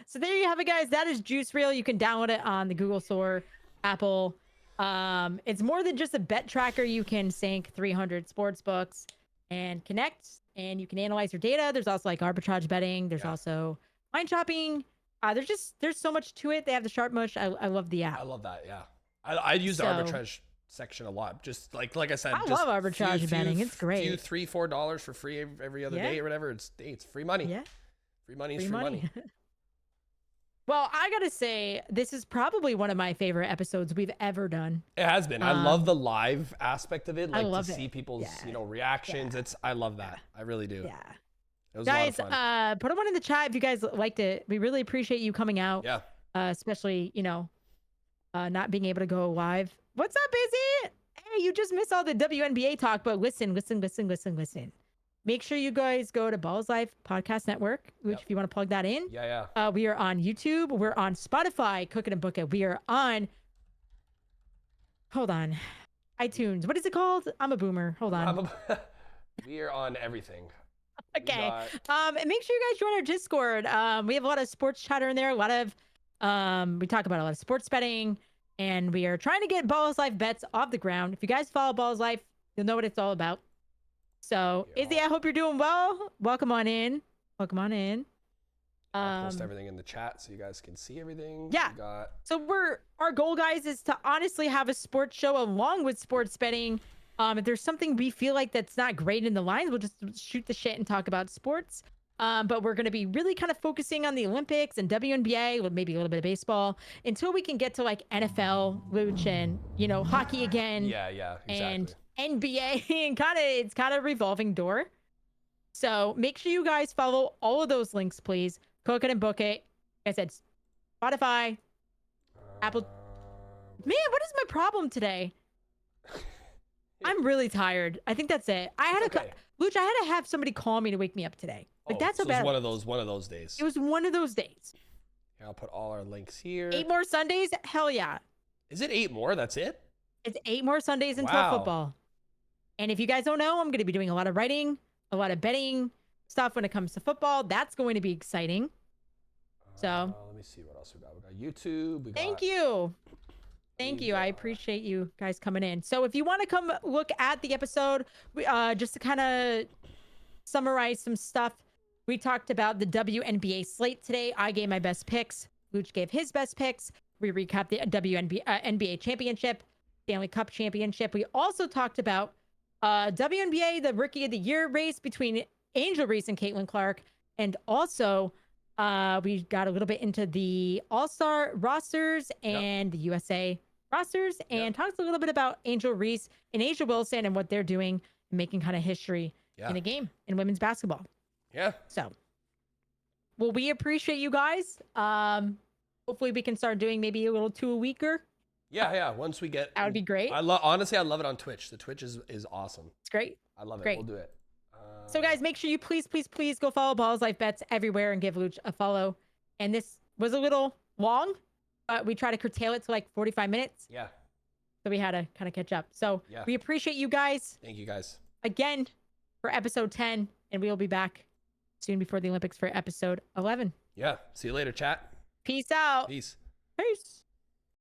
So there you have it, guys. That is Juice Reel. You can download it on the Google Store, Apple. It's more than just a bet tracker. You can sync 300 sports books and connect, and you can analyze your data. There's also like arbitrage betting. There's also line shopping. There's so much to it. They have the sharp mush. I love the app. I love that. Yeah. I use the arbitrage section a lot. Just like I said, I love arbitrage betting. It's great. $3-4 for free every other day or whatever. It's free money. Yeah. Free money is free money. Well, I gotta say, this is probably one of my favorite episodes we've ever done. It has been. I love the live aspect of it. Like I love to see people's, reactions. I love that. I really do. Yeah. It was guys, a lot of fun. put one in the chat if you guys liked it. We really appreciate you coming out. Yeah. Especially, not being able to go live. What's up, Izzy? Hey, you just missed all the WNBA talk, but listen. Make sure you guys go to Balls Life Podcast Network, which if you want to plug that in. Yeah. We are on YouTube. We're on Spotify, Cook It and Book It. We are on, iTunes. What is it called? I'm a boomer. Hold on. We are on everything. Okay. And make sure you guys join our Discord. We have a lot of sports chatter in there. A lot of, we talk about a lot of sports betting, and we are trying to get Balls Life bets off the ground. If you guys follow Balls Life, you'll know what it's all about. So, Izzy, I hope you're doing well. Welcome on in. I'll post everything in the chat so you guys can see everything. Yeah. So our goal, guys, is to honestly have a sports show along with sports betting. If there's something we feel like that's not great in the lines, we'll just shoot the shit and talk about sports. But we're going to be really kind of focusing on the Olympics and WNBA, with maybe a little bit of baseball, until we can get to like NFL, Looch, and hockey again. Yeah, exactly. And NBA, and it's kind of a revolving door. So make sure you guys follow all of those links, please. Cook It and Book It. Like I said, Spotify, Apple. Man, what is my problem today? I'm really tired. I think that's it. Looch, I had to have somebody call me to wake me up today. Like that's so bad. It was one of those days. It was one of those days. Here, I'll put all our links here. 8 more Sundays? Hell yeah. Is it 8 more? That's it? It's 8 more Sundays until football. And if you guys don't know, I'm going to be doing a lot of writing, a lot of betting stuff when it comes to football. That's going to be exciting. So let me see what else we got. We got YouTube. Thank you. I appreciate you guys coming in. So if you want to come look at the episode, just to kind of summarize some stuff, we talked about the WNBA slate today. I gave my best picks. Looch gave his best picks. We recapped the NBA Championship, Stanley Cup Championship. We also talked about WNBA, the Rookie of the Year race between Angel Reese and Caitlin Clark. And also, we got a little bit into the All-Star rosters and the USA rosters, and talks a little bit about Angel Reese and Asia Wilson and what they're doing, making kind of history in the game in women's basketball. Yeah. So, well, we appreciate you guys. Hopefully we can start doing maybe a little 2 a weeker. Yeah. Once we get, That would be great. Honestly, I love it on Twitch. The Twitch is awesome. It's great. I love it. Great. We'll do it. So guys, make sure you please go follow Balls Life Bets everywhere and give Looch a follow. And this was a little long, but we try to curtail it to like 45 minutes. Yeah. So we had to kind of catch up. So we appreciate you guys. Thank you guys. Again for episode 10, and we will be back soon before the Olympics for episode 11. Yeah. See you later, chat. Peace out. Peace. Peace.